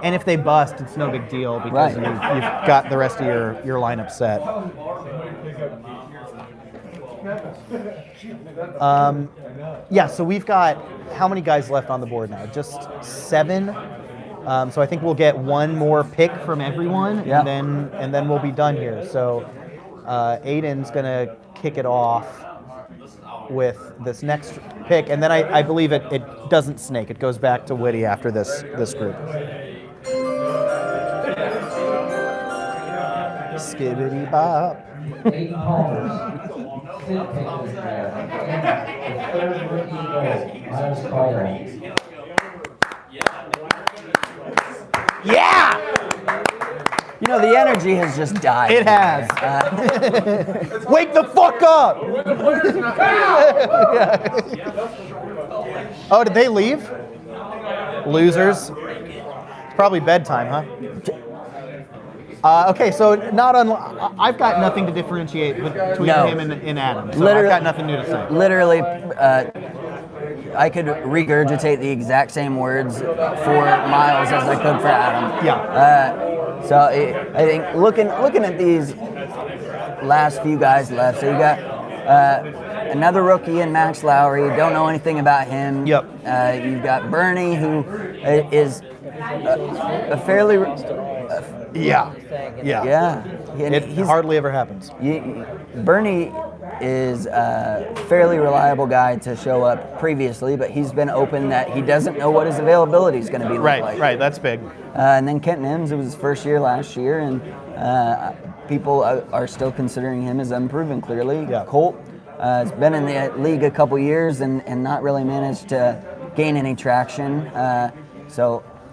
And if they bust, it's no big deal because you've got the rest of your lineup set. So we've got how many guys left on the board now? Just 7. So I think we'll get one more pick from everyone, and then we'll be done here. So Aiden's gonna kick it off with this next pick, and then I believe it doesn't snake. It goes back to Whitty after this group. Skibbity bop. Aiden Palmer's fifth pick of the draft. The third rookie goal, Miles Caldwell. Yeah! You know, the energy has just died. It has. Wake the fuck up! Oh, did they leave? Losers. It's probably bedtime, huh? Okay, so I've got nothing to differentiate between him and Adam. So I've got nothing new to say. Literally, I could regurgitate the exact same words for Miles as I could for Adam. Yeah. So I think looking at these last few guys left, so you got another rookie in Max Lowry. Don't know anything about him. Yep. You've got Bernie, who is a fairly Yeah. It hardly ever happens. Bernie is a fairly reliable guy to show up previously, but he's been open that he doesn't know what his availability is going to be like. Right, that's big. And then Kent Mims, it was his first year last year, and people are still considering him as unproven, clearly. Yeah. Colt has been in the league a couple years and not really managed to gain any traction.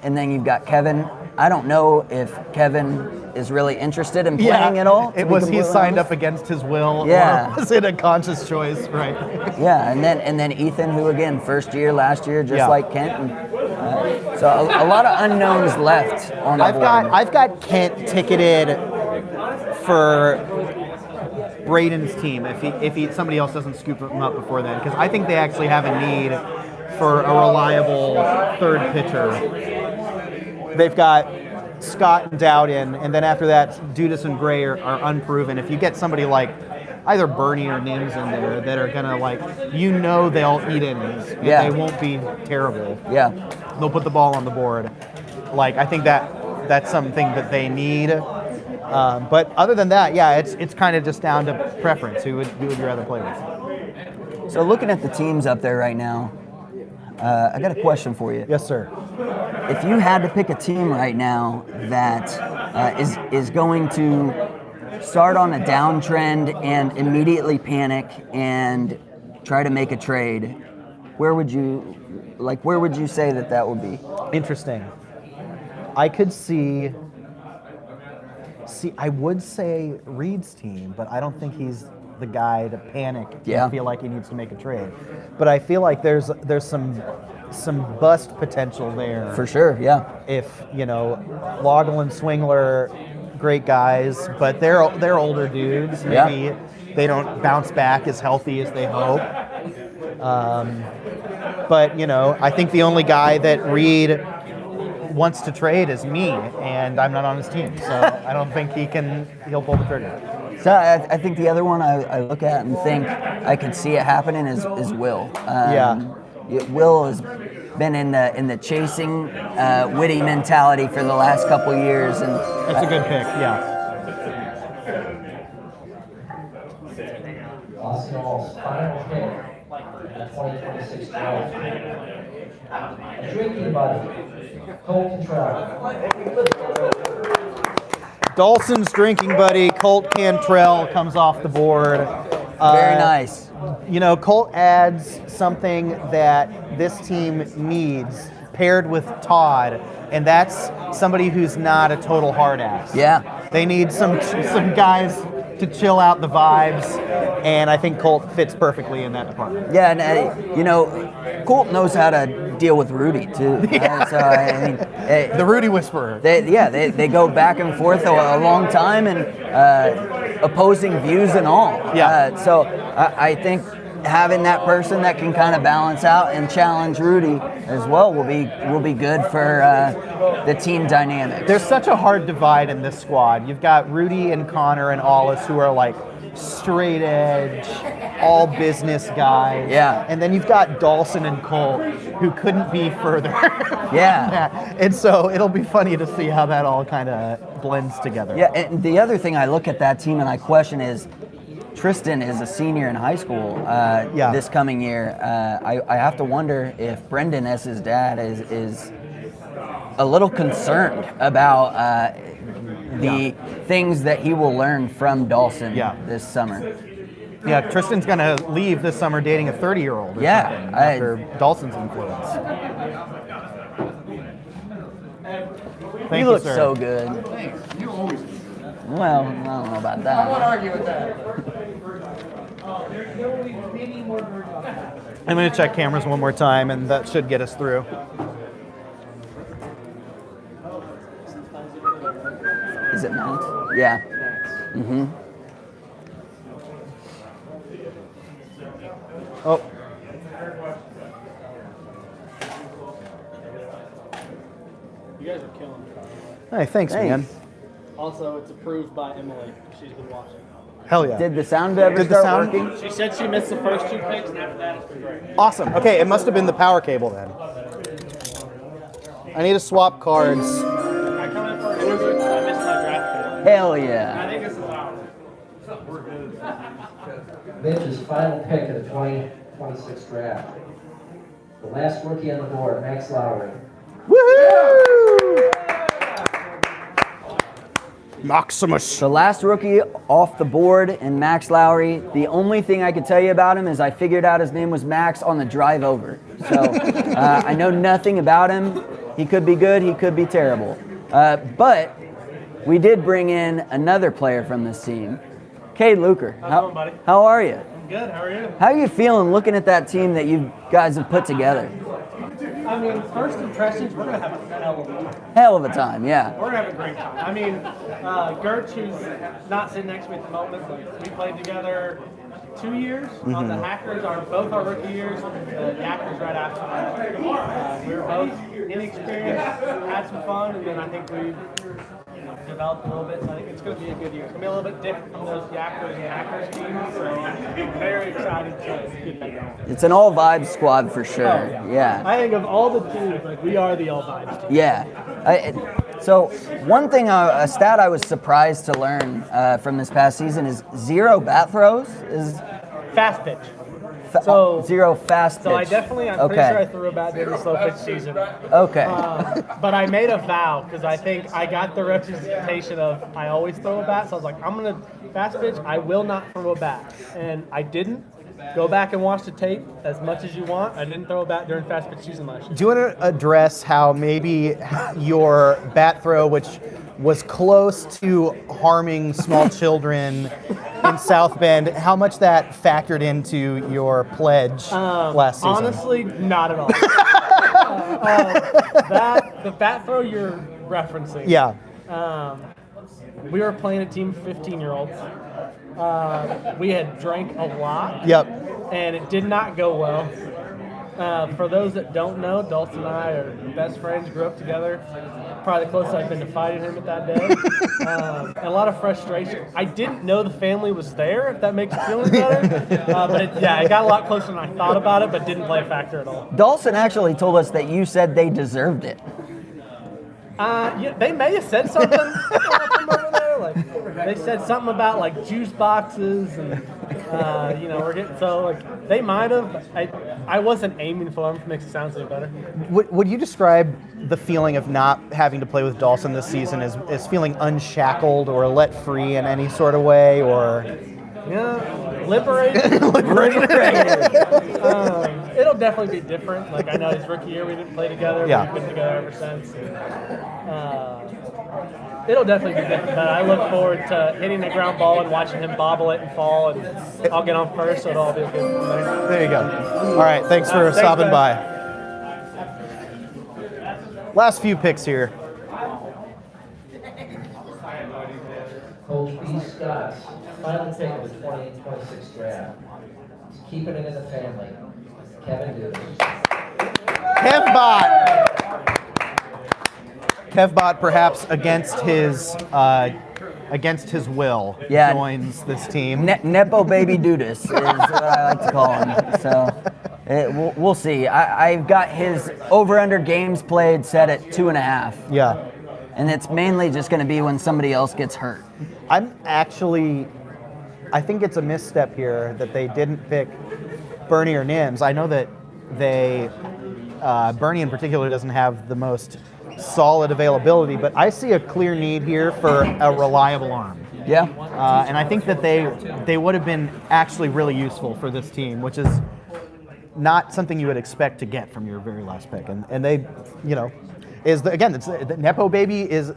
And then you've got Kevin. I don't know if Kevin is really interested in playing at all. He signed up against his will. Yeah. Or was it a conscious choice? Right. Yeah, and then Ethan, who again first year last year, just like Kent. And, so a lot of unknowns left on the board. I've got Kent ticketed for Braden's team if somebody else doesn't scoop him up before then, because I think they actually have a need for a reliable third pitcher. They've got Scott and Dowden, and then after that, Dudas and Gray are unproven. If you get somebody like either Bernie or Nims in there that are gonna they'll eat innings. Yeah. They won't be terrible. Yeah. They'll put the ball on the board. I think that's something that they need. But other than that, it's kind of just down to preference. Who would you rather play with? So looking at the teams up there right now, I got a question for you. Yes, sir. If you had to pick a team right now that is going to start on a downtrend and immediately panic and try to make a trade, where would you say that would be? Interesting. I could see. I would say Reed's team, but I don't think he's the guy to panic and feel like he needs to make a trade. But I feel like there's some bust potential there. For sure, yeah. If, Loggle and Swingler, great guys, but they're older dudes. Maybe they don't bounce back as healthy as they hope. But, I think the only guy that Reed wants to trade is me, and I'm not on his team. So I don't think he'll pull the trigger. So I think the other one I look at and think I could see it happening is Will. Will has been in the chasing witty mentality for the last couple of years, and that's a good pick. Yeah. Arsenal's final pick in the 2026 draft. A drinking buddy, Colt Cantrell. Dawson's drinking buddy, Colt Cantrell, comes off the board. Very nice. Colt adds something that this team needs, paired with Todd, and that's somebody who's not a total hard ass. Yeah. They need some guys to chill out the vibes, and I think Colt fits perfectly in that department. Yeah, and Colt knows how to deal with Rudy too. The Rudy Whisperer. They go back and forth a long time, and opposing views and all. Yeah. So I think having that person that can kind of balance out and challenge Rudy as well will be good for the team dynamics. There's such a hard divide in this squad. You've got Rudy and Connor and Ollis, who are like straight edge, all business guys. Yeah. And then you've got Dawson and Colt, who couldn't be further. Yeah. And so it'll be funny to see how that all kind of blends together. Yeah, and the other thing I look at that team and I question is, Tristan is a senior in high school this coming year. I have to wonder if Brendan, as his dad, is a little concerned about the things that he will learn from Dawson this summer. Yeah, Tristan's going to leave this summer dating a 30-year-old something after Dawson's influence. Thank you you, look sir. so good. Thanks. You always. Well, I don't know about that. I won't argue with that. I'm going to check cameras one more time, and that should get us through. Is it Max? Yeah. Mm-hmm. Oh. You guys are killing it. Hey, thanks, man. Also, it's approved by Emily. She's been watching. Hell yeah. Did the sound ever start working? She said she missed the first 2 picks, and after that, it's been great. Awesome. Okay, it must have been the power cable then. I need to swap cards. I come in for an interview, and I missed my draft pick. Hell yeah. I think this is ours. Mitch's final pick of the 2026 draft. The last rookie on the board, Max Lowry. Woohoo! Maximus. The last rookie off the board and Max Lowry. The only thing I could tell you about him is I figured out his name was Max on the drive over. So I know nothing about him. He could be good, he could be terrible. But we did bring in another player from this team. Cade Luker. How's it going, buddy? How are you? I'm good. How are you? How are you feeling looking at that team that you guys have put together? I mean, first impressions, we're going to have a hell of a time. Hell of a time, yeah. We're going to have a great time. I mean, Gertz, who's not sitting next to me at the moment, but we played together 2 years on the Hackers, both our rookie years, the Hackers right after that. We were both inexperienced, had some fun, and then I think we developed a little bit, so I think it's going to be a good year. It's going to be a little bit different from those Yackers and Hackers teams, so I'm very excited to get that going. It's an all vibes squad for sure. Oh, yeah. I think of all the teams, like we are the all vibes team. Yeah. So one thing, a stat I was surprised to learn from this past season is 0 bat throws is fast pitch. So 0 fast pitch. So I'm pretty sure I threw a bat during the slow pitch season. Okay. But I made a vow because I think I got the representation of I always throw a bat. So I was like, I'm gonna fast pitch. I will not throw a bat, and I didn't. Go back and watch the tape as much as you want. I didn't throw a bat during fast pitch season last year. Do you want to address how maybe your bat throw, which was close to harming small children in South Bend, how much that factored into your pledge last season? Honestly, not at all. The bat throw you're referencing. Yeah. We were playing a team of 15-year-olds. We had drank a lot. Yep. And it did not go well. For those that don't know, Dalton and I are best friends, grew up together. Probably the closest I've been to fighting him at that day. And a lot of frustration. I didn't know the family was there, if that makes you feel any better. But it got a lot closer than I thought about it, but didn't play a factor at all. Dawson actually told us that you said they deserved it. Yeah, they may have said something from over there. Like they said something about like juice boxes and we're getting they might have. I wasn't aiming for them. Makes it sound any better. Would you describe the feeling of not having to play with Dawson this season as feeling unshackled or let free in any sort of way, or? Yeah, liberated. It'll definitely be different. Like I know his rookie year we didn't play together. Yeah. We've been together ever since. It'll definitely be different. But I look forward to hitting the ground ball and watching him bobble it and fall, and I'll get on first, so it'll all be good from there. There you go. All right, thanks for stopping by. Last few picks here. Coach B. Scott's final pick of the 2026 draft. He's keeping it in the family. Kevin Dukes. Kevbot, perhaps against his will, joins this team. Nepo baby Dudas is what I like to call him. So we'll see. I've got his over/under games played set at 2.5. Yeah. And it's mainly just going to be when somebody else gets hurt. I think it's a misstep here that they didn't pick Bernie or Nims. I know that Bernie in particular doesn't have the most solid availability, but I see a clear need here for a reliable arm. Yeah. And I think that they would have been actually really useful for this team, which is not something you would expect to get from your very last pick. And they,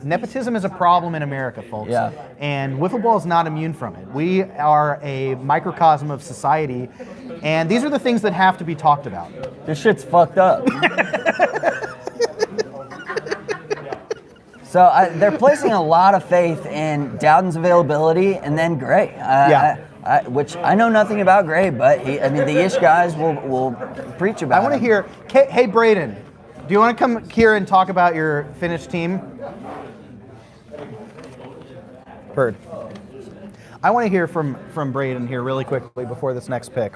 nepotism is a problem in America, folks. Yeah. And wiffle ball is not immune from it. We are a microcosm of society, and these are the things that have to be talked about. This shit's fucked up. So they're placing a lot of faith in Dowden's availability and then Gray. Which I know nothing about Gray, but the Ish guys will preach about. I want to hear. Hey, Braden, do you want to come here and talk about your Finnish team? Bird. I want to hear from Braden here really quickly before this next pick.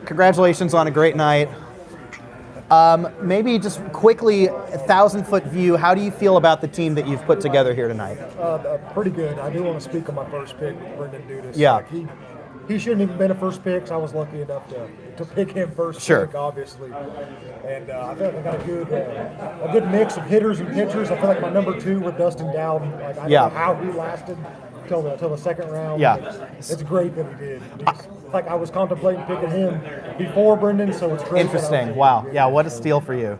Congratulations on a great night. Maybe just quickly, 1,000-foot view, how do you feel about the team that you've put together here tonight? Pretty good. I do want to speak on my first pick, Brendan Dudas. Yeah. Like he shouldn't even been a first pick, so I was lucky enough to pick him first pick, obviously. And I feel like I got a good mix of hitters and pitchers. I feel like my number 2 with Dustin Dowden. Like I don't know how he lasted till the second round. Yeah. It's great that he did. Like I was contemplating picking him before Brendan, so it's great. Interesting. Wow. Yeah, what a steal for you.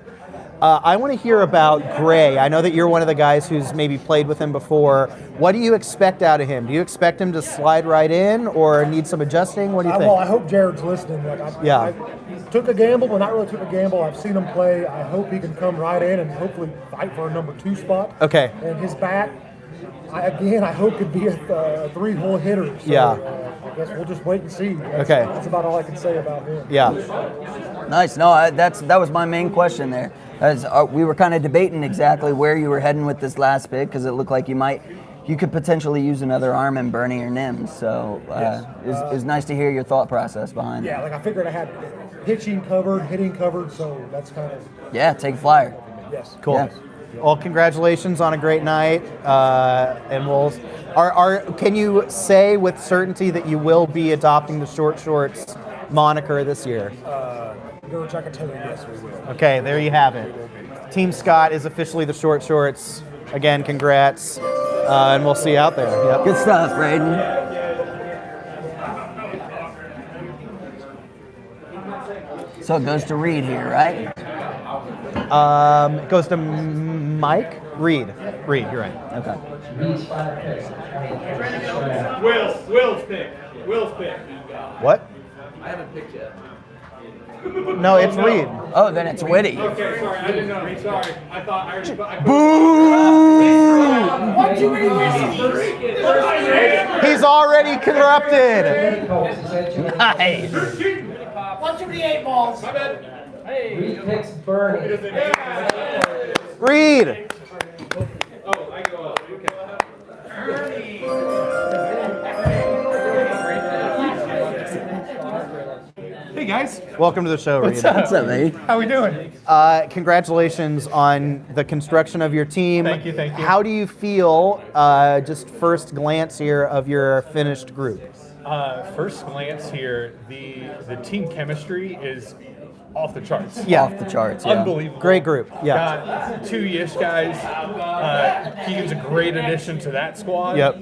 I want to hear about Gray. I know that you're one of the guys who's maybe played with him before. What do you expect out of him? Do you expect him to slide right in or need some adjusting? What do you think? Well, I hope Jared's listening. Like I took a gamble, but not really took a gamble. I've seen him play. I hope he can come right in and hopefully fight for a number 2 spot. Okay. And his bat, I hope could be a 3-hole hitter. So, I guess we'll just wait and see. That's about all I can say about him. Yeah. Nice. No, that was my main question there. As we were kind of debating exactly where you were heading with this last pick, because it looked like you could potentially use another arm in Bernie or Nims. So it was nice to hear your thought process behind it. Yeah, like I figured I had pitching covered, hitting covered, so that's kind of. Yeah, take a flyer. Yes. Cool. Yeah. Well, congratulations on a great night, and can you say with certainty that you will be adopting the Short Shorts moniker this year? Gertz, I can tell you yes, we will. Okay, there you have it. Team Scott is officially the Short Shorts. Again, congrats, and we'll see you out there. Yep. Good stuff, Braden. So it goes to Reed here, right? It goes to Mike? Reed, you're right. Okay. Will's pick. What? I haven't picked yet. No, it's Reed. Oh, then it's Whitty. Okay, sorry, I didn't know. Sorry, I thought I already. Boo! One too many whistles. He's already corrupted. Nice. One too many 8 balls. My bad. Hey. Reed picks Bernie. Reed. Oh, I go up. Okay. Hey guys. Welcome to the show, Reed. What's up, mate? How we doing? Congratulations on the construction of your team. Thank you. How do you feel, just first glance here, of your finished group? First glance here, the team chemistry is off the charts. Yeah. Off the charts, yeah. Unbelievable. Great group, yeah. Got 2 Yish guys. Keegan's a great addition to that squad. Yep.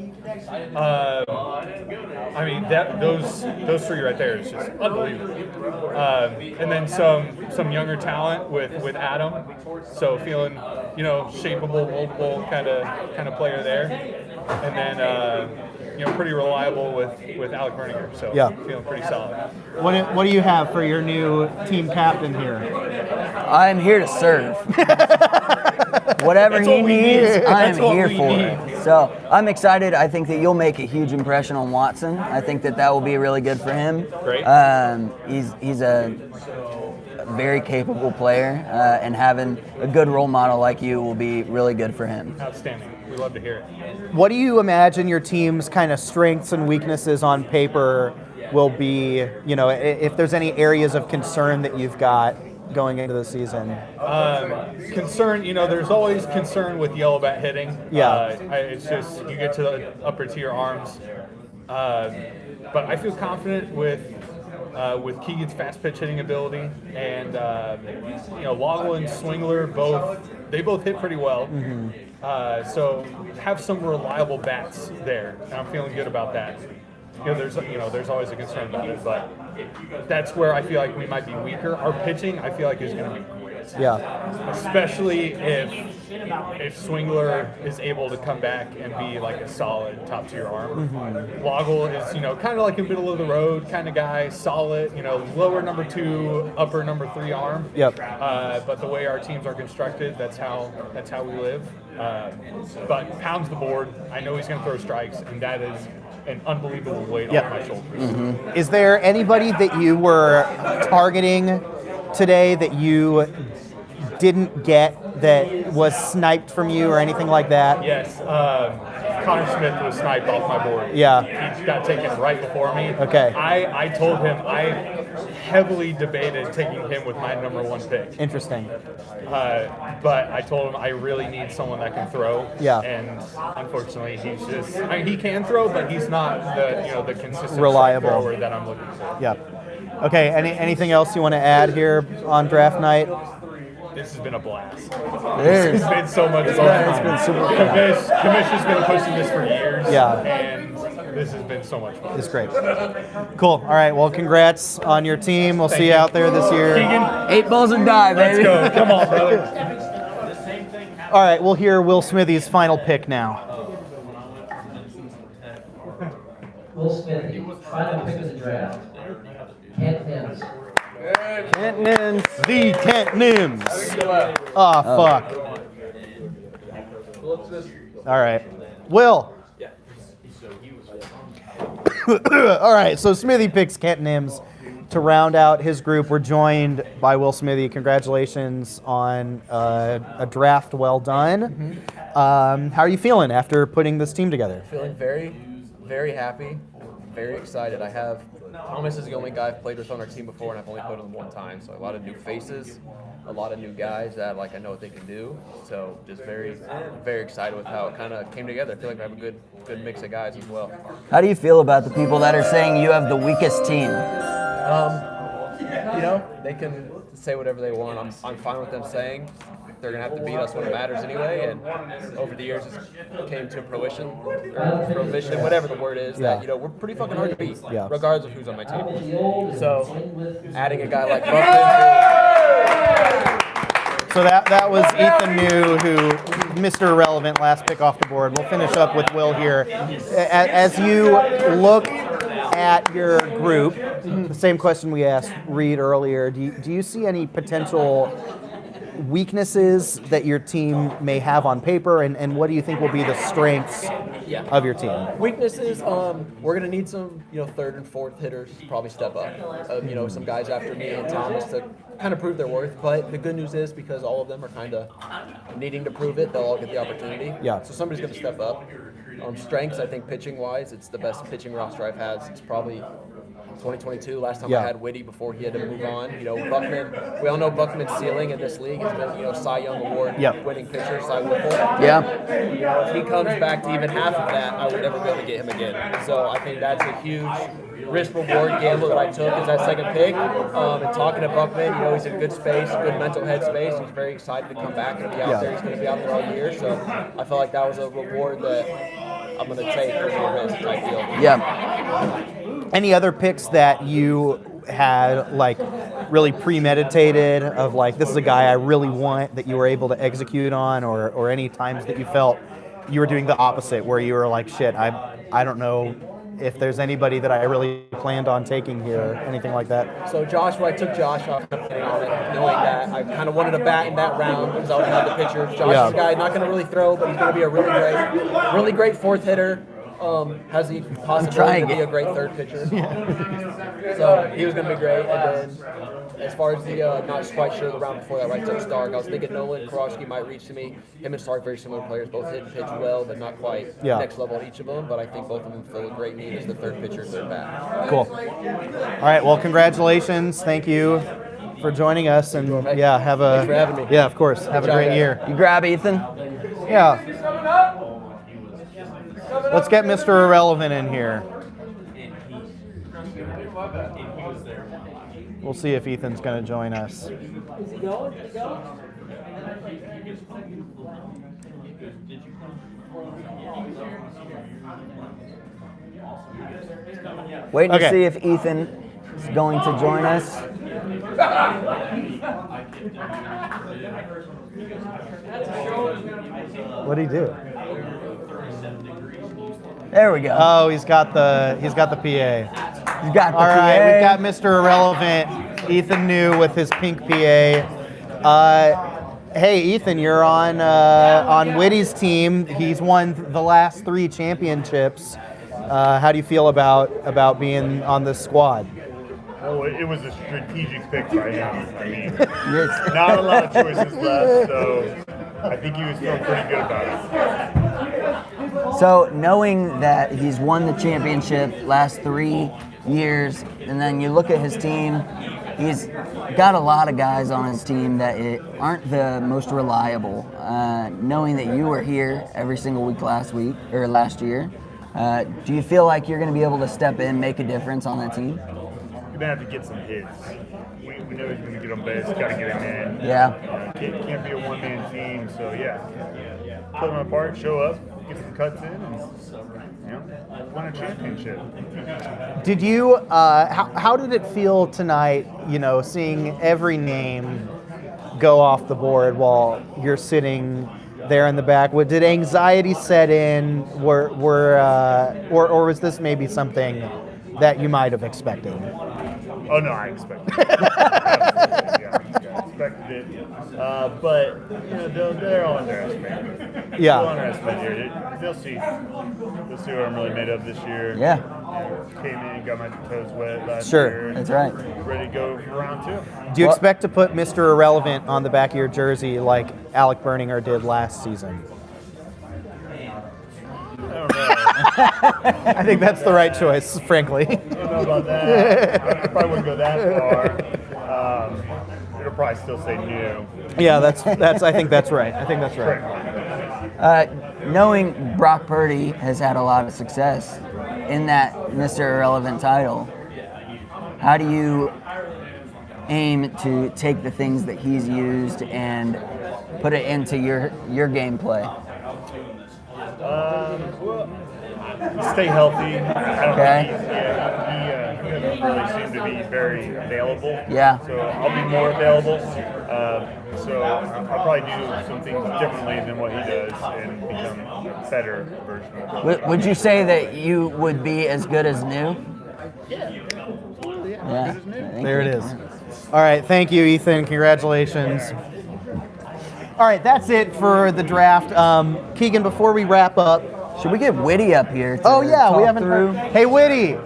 I mean, those 3 right there is just unbelievable. And then some younger talent with Adam. So feeling, shapeable, mobile kind of player there. And then pretty reliable with Alec Berninger. So feeling pretty solid. What do you have for your new team captain here? I'm here to serve. Whatever he needs, I'm here for it. So I'm excited. I think that you'll make a huge impression on Watson. I think that will be really good for him. Great. He's a very capable player, and having a good role model like you will be really good for him. Outstanding. We love to hear it. What do you imagine your team's kind of strengths and weaknesses on paper will be, if there's any areas of concern that you've got going into the season? Concern, there's always concern with yellow bat hitting. Yeah. It's just, you get to the upper tier arms. But I feel confident with Keegan's fast pitch hitting ability, and Woggle and Swingler both hit pretty well. Mm-hmm. So have some reliable bats there, and I'm feeling good about that. There's always a concern about it, but that's where I feel like we might be weaker. Our pitching, I feel like, is going to be defense. Yeah. Especially if Swingler is able to come back and be like a solid top tier arm. Woggle is, kind of like a middle of the road kind of guy, solid, lower number 2, upper number 3 arm. Yep. But the way our teams are constructed, that's how we live. But pounds the board. I know he's going to throw strikes, and that is an unbelievable weight off my shoulders. Is there anybody that you were targeting today that you didn't get that was sniped from you or anything like that? Yes. Connor Smith was sniped off my board. Yeah. He got taken right before me. Okay. I told him I heavily debated taking him with my number 1 pick. Interesting. But I told him I really need someone that can throw. Yeah. And unfortunately, he's just, he can throw, but he's not the consistent reliable thrower that I'm looking for. Yeah. Okay. Anything else you want to add here on draft night? This has been a blast. It's been so much fun. It's been super fun. Commish has been pushing this for years. Yeah. And this has been so much fun. It's great. Cool. All right. Well, congrats on your team. We'll see you out there this year. Keegan. 8 balls and die, baby. Let's go. Come on, brother. All right. We'll hear Will Smithy's final pick now. Will Smithy, final pick of the draft. Kent Nims. Kent Nims. The Kent Nims. Oh, fuck. All right. Will. All right, so Smithy picks Kent Nims to round out his group. We're joined by Will Smithy. Congratulations on a draft well done. How are you feeling after putting this team together? Feeling very, very happy, very excited. Thomas is the only guy I've played with on our team before, and I've only played with him 1 time. So a lot of new faces, a lot of new guys that I know what they can do. So just very, very excited with how it kind of came together. I feel like I have a good mix of guys as well. How do you feel about the people that are saying you have the weakest team? They can say whatever they want. I'm fine with them saying they're going to have to beat us when it matters anyway. And over the years, it came to fruition, whatever the word is, that, we're pretty fucking hard to beat, regardless of who's on my team. So adding a guy like Buckman. So that was Ethan New, who Mr. Irrelevant, last pick off the board. We'll finish up with Will here. As you look at your group, the same question we asked Reed earlier, do you see any potential weaknesses that your team may have on paper, and what do you think will be the strengths of your team? Weaknesses, we're going to need some, 3rd and 4th hitters to probably step up. Some guys after me and Thomas to kind of prove their worth. But the good news is, because all of them are kind of needing to prove it, they'll all get the opportunity. Yeah. So somebody's going to step up. Strengths, I think pitching-wise, it's the best pitching roster I've had. It's probably 2022. Last time I had Whitty before he had to move on. Buckman, we all know Buckman's ceiling in this league has been, Cy Young Award winning pitcher, Cy Wiffle. Yeah. If he comes back to even half of that, I would never be able to get him again. So I think that's a huge risk-reward gamble that I took as that 2nd pick. And talking to Buckman, he's in a good space, good mental head space. He's very excited to come back and be out there. He's going to be out there all year. So I felt like that was a reward that I'm going to take as a risk, I feel. Yeah. Any other picks that you had really premeditated of this is a guy I really want that you were able to execute on, or any times that you felt you were doing the opposite where you were like, shit, I don't know if there's anybody that I really planned on taking here, anything like that? So I took Josh off planning on it, knowing that I kind of wanted to bat in that round because I would have had the pitcher. Josh is a guy not going to really throw, but he's going to be a really great 4th hitter. Has the possibility to be a great 3rd pitcher. So he was going to be great. And then as far as the not quite sure the round before that, right, took Stark. I was thinking Nolan Karofsky might reach to me. Him and Stark, very similar players, both hit and pitch well, but not quite next level at each of them. But I think both of them fill a great need as the 3rd pitcher, 3rd bat. Cool. All right, well, congratulations. Thank you for joining us. And thanks for having me. Yeah, of course. Have a great year. You grab Ethan? Yeah. Let's get Mr. Irrelevant in here. We'll see if Ethan's going to join us. Is he going? Waiting to see if Ethan is going to join us. What'd he do? There we go. Oh, he's got the PA. He's got the All right, PA. we've got Mr. Irrelevant, Ethan New with his pink PA. Hey, Ethan, you're on Whitty's team. He's won the last 3 championships. How do you feel about being on this squad? Oh, it was a strategic pick by him. I mean, not a lot of choices left, so I think he was feeling pretty good about it. So knowing that he's won the championship last 3 years, and then you look at his team, he's got a lot of guys on his team that aren't the most reliable. Knowing that you were here every single week last year, do you feel like you're going to be able to step in, make a difference on that team? We're going to have to get some hits. We know he's going to get on base, got to get him in. Yeah. Can't be a one-man team, so yeah. Play my part, show up, get some cuts in, and win a championship. Did you? How did it feel tonight? Seeing every name go off the board while you're sitting there in the back. Did anxiety set in? Or was this maybe something that you might have expected? Oh no, I expected it. I expected it. But they're all underestimated. Yeah. They'll underestimate here. They'll see what I'm really made of this year. Yeah. Came in, got my toes wet last Sure, year. that's right. Ready to go for round 2. Do you expect to put Mr. Irrelevant on the back of your jersey like Alec Berninger did last season? I don't know. I think that's the right choice, frankly. I don't know about that. I probably wouldn't go that far. It'll probably still say new. Yeah, that's. I think that's right. Knowing Brock Purdy has had a lot of success in that Mr. Irrelevant title, how do you aim to take the things that he's used and put it into your gameplay? Well, stay healthy. I don't think he doesn't really seem to be very available. Yeah. So I'll be more available. So I'll probably do some things differently than what he does and become a better version of it. Would you say that you would be as good as new? Yeah. Yeah. There it is. All right, thank you, Ethan. Congratulations. All right, that's it for the draft. Keegan, before we wrap up, should we get Whitty up here? To we haven't through? Hey, Whitty.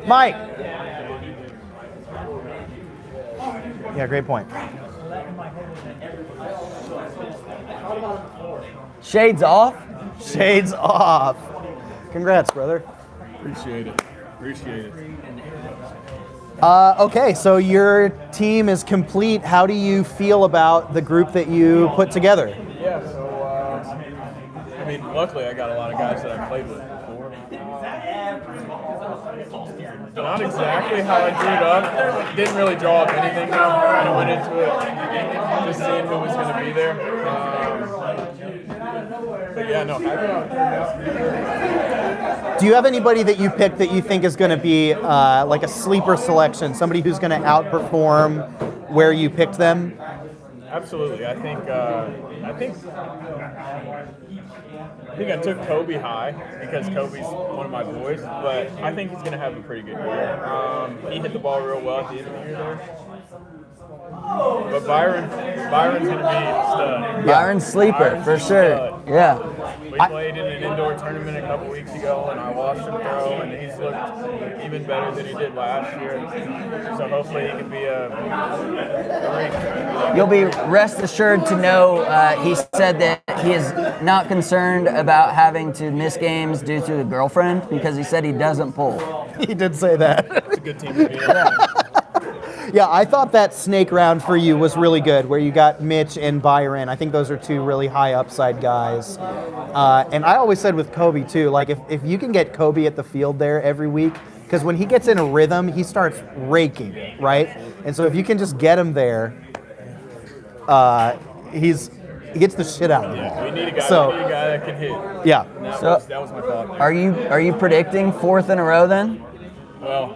Mike. Yeah, great point. Shades off? Shades off. Congrats, brother. Appreciate it. Okay, so your team is complete. How do you feel about the group that you put together? Yeah, so, luckily I got a lot of guys that I played with before. Not exactly how I drew it up. Didn't really draw up anything. Kind of went into it just seeing who was going to be there. But yeah, no. Do you have anybody that you picked that you think is going to be like a sleeper selection, somebody who's going to outperform where you picked them? Absolutely. I think I took Kobe high because Kobe's one of my boys, but I think he's going to have a pretty good year. He hit the ball real well at the end of the year there. But Byron's going to be a stud. Byron's sleeper, for sure. Stud. Yeah. We played in an indoor tournament a couple weeks ago, and I watched him throw, and he's looked even better than he did last year. So hopefully he can be a You'll be rest assured to know he said that he is not concerned about having to miss games due to a girlfriend because he said he doesn't pull. He did say that. It's a good team to be in. Yeah, I thought that snake round for you was really good, where you got Mitch and Byron. I think those are two really high upside guys. And I always said with Kobe, too, like if you can get Kobe at the field there every week, because when he gets in a rhythm, he starts raking, right? And so if you can just get him there, he gets the shit out of him. Yeah, we need a guy that can hit. Yeah. That was my thought. Are you predicting 4th in a row then? Well,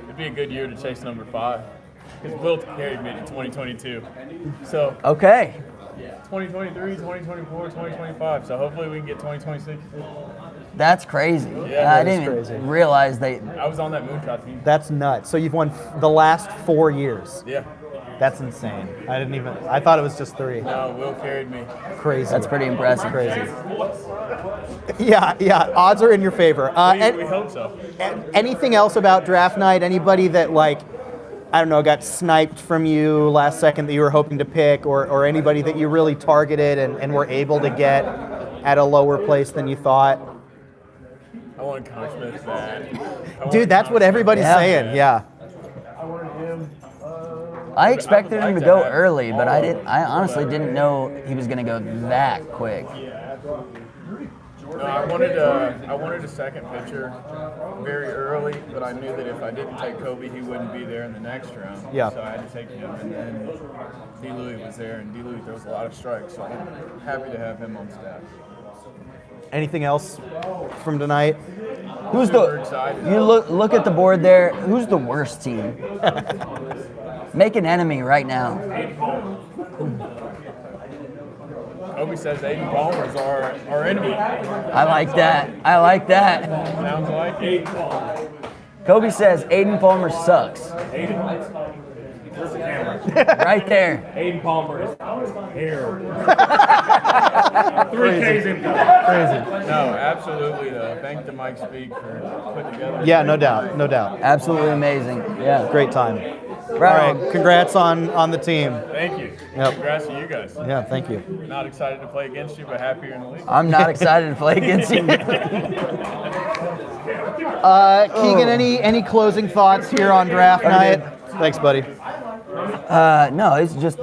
it'd be a good year to chase number 5. because Wilt carried me to 2022. So Okay. 2023, 2024, 2025. So hopefully we can get 2026. That's crazy. Yeah, I that is didn't crazy. even realize they. I was on that moonshot team. That's nuts. So you've won the last 4 years. Yeah. That's insane. I thought it was just 3. No, Will carried me. Crazy. That's pretty impressive. Crazy. Yeah. Odds are in your favor. We hope so. Anything else about draft night? Anybody that I don't know, got sniped from you last second that you were hoping to pick, or anybody that you really targeted and were able to get at a lower place than you thought? I want Conn Smith bad. Dude, that's what everybody's saying. Yeah. I wanted him. I expected him to go early, but I honestly didn't know he was going to go that quick. No, I wanted a second pitcher very early, but I knew that if I didn't take Kobe, he wouldn't be there in the next round. Yeah. So I had to take him, and then D. Louis was there, and D. Louis throws a lot of strikes, so I'm happy to have him on staff. Anything else from tonight? Who's Super excited. You look at the board there. Who's the worst team? Make an enemy right now. Kobe says Aiden Palmer's our enemy. I like that. Sounds like it. Kobe says Aiden Palmer sucks. Where's the camera? Right there. Aiden Palmer is here. 3Ks in. Crazy. No, absolutely though. Thank to Mike Speak for putting together. Yeah, no doubt. Absolutely amazing. Yeah. Great time. Right. All right, congrats on the team. Thank you. Yep. Congrats to you guys. Yeah, thank you. Not excited to play against you, but happier in the league. I'm not excited to play against you. Keegan, any closing thoughts here on draft night? Thanks, buddy. No, it's just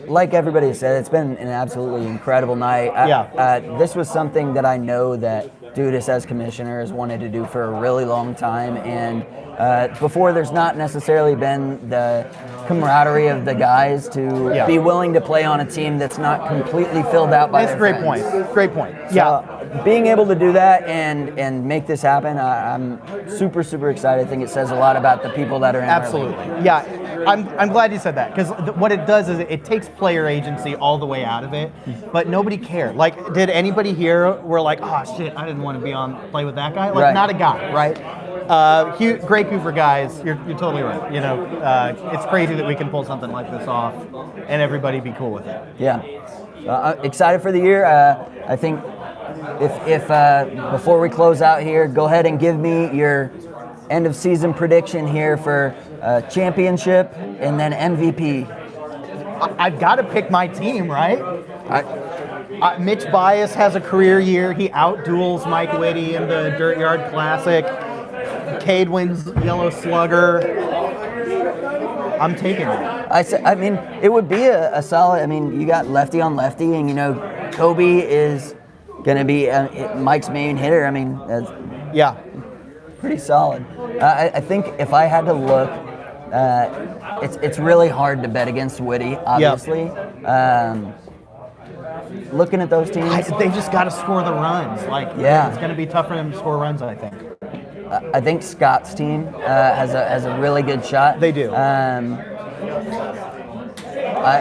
like everybody said. It's been an absolutely incredible night. This was something that I know that Dudas as commissioner has wanted to do for a really long time, and before there's not necessarily been the camaraderie of the guys to be willing to play on a team that's not completely filled out by. That's a great point. Great point. So, being able to do that and make this happen, I'm super excited. I think it says a lot about the people that are in Absolutely. our league. Yeah, I'm glad you said that, because what it does is it takes player agency all the way out of it, but nobody cared. Like, did anybody here were like, oh shit, I didn't want to play with that guy? Like, Right. not a guy, right? Great group for guys. You're totally right. You know, it's crazy that we can pull something like this off and everybody be cool with it. Yeah. Excited for the year. I think if before we close out here, go ahead and give me your end of season prediction here for championship and then MVP. I've got to pick my team, right? Mitch Bias has a career year. He outduels Mike Whitty in the Dirt Yard Classic. Cade wins Yellow Slugger. I'm taking it. I mean, it would be a solid. I mean, you got lefty on lefty, and you know, Kobe is going to be Mike's main hitter. I mean, that's pretty solid. I think if I had to look, it's really hard to bet against Whitty, obviously. Looking at those teams, they just got to score the runs. Like, it's going to be tough for them to score runs, I think. I think Scott's team has a really good shot. They do.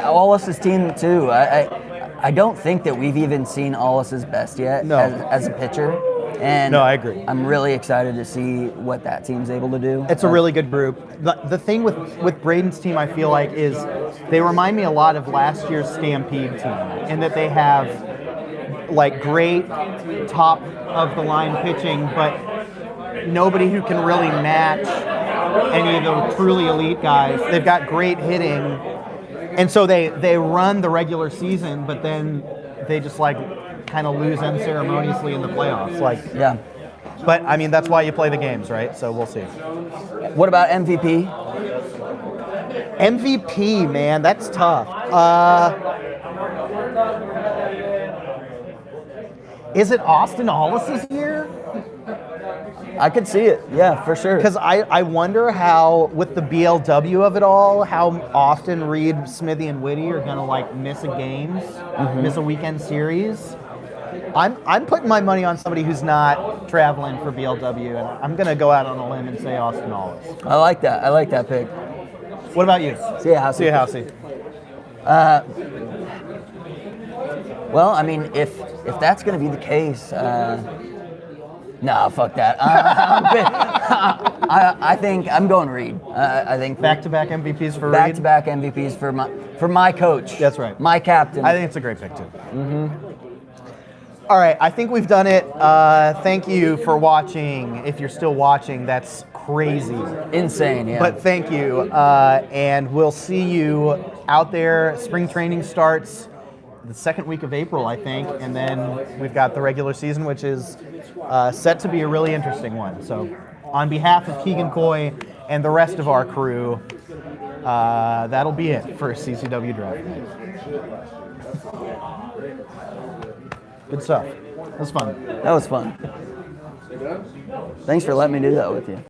Ollis's team too. I don't think that we've even seen Ollis's best yet as a pitcher. And no, I agree. I'm really excited to see what that team's able to do. It's a really good group. The thing with Braden's team, I feel like, is they remind me a lot of last year's Stampede team, in that they have like great top of the line pitching, but nobody who can really match any of the truly elite guys. They've got great hitting, and so they run the regular season, but then they just like kind of lose unceremoniously in the playoffs. But I mean, that's why you play the games, right? So we'll see. What about MVP? MVP, man, that's tough. Is it Austin Hollis's year? I could see it, yeah, for sure. Because I wonder how, with the BLW of it all, how often Reed, Smithy, and Whitty are gonna like miss a games, miss a weekend series. I'm putting my money on somebody who's not traveling for BLW, and I'm gonna go out on a limb and say Austin Hollis. I like that. I like that pick. What about you? See ya, Housey. See ya, Housey. Well, I mean, if that's going to be the case, no, fuck that. I think I'm going Reed. I think back-to-back MVPs for Reed. Back-to-back MVPs for my coach. That's right. My captain. I think it's a great pick too. All right, I think we've done it. Thank you for watching. If you're still watching, that's crazy. Insane, yeah. But thank you, and we'll see you out there. Spring training starts the second week of April, I think, and then we've got the regular season, which is set to be a really interesting one. So on behalf of Keegan Coy and the rest of our crew, that'll be it for CCW Draft Night. Good stuff. That was fun. That was fun. Thanks for letting me do that with you.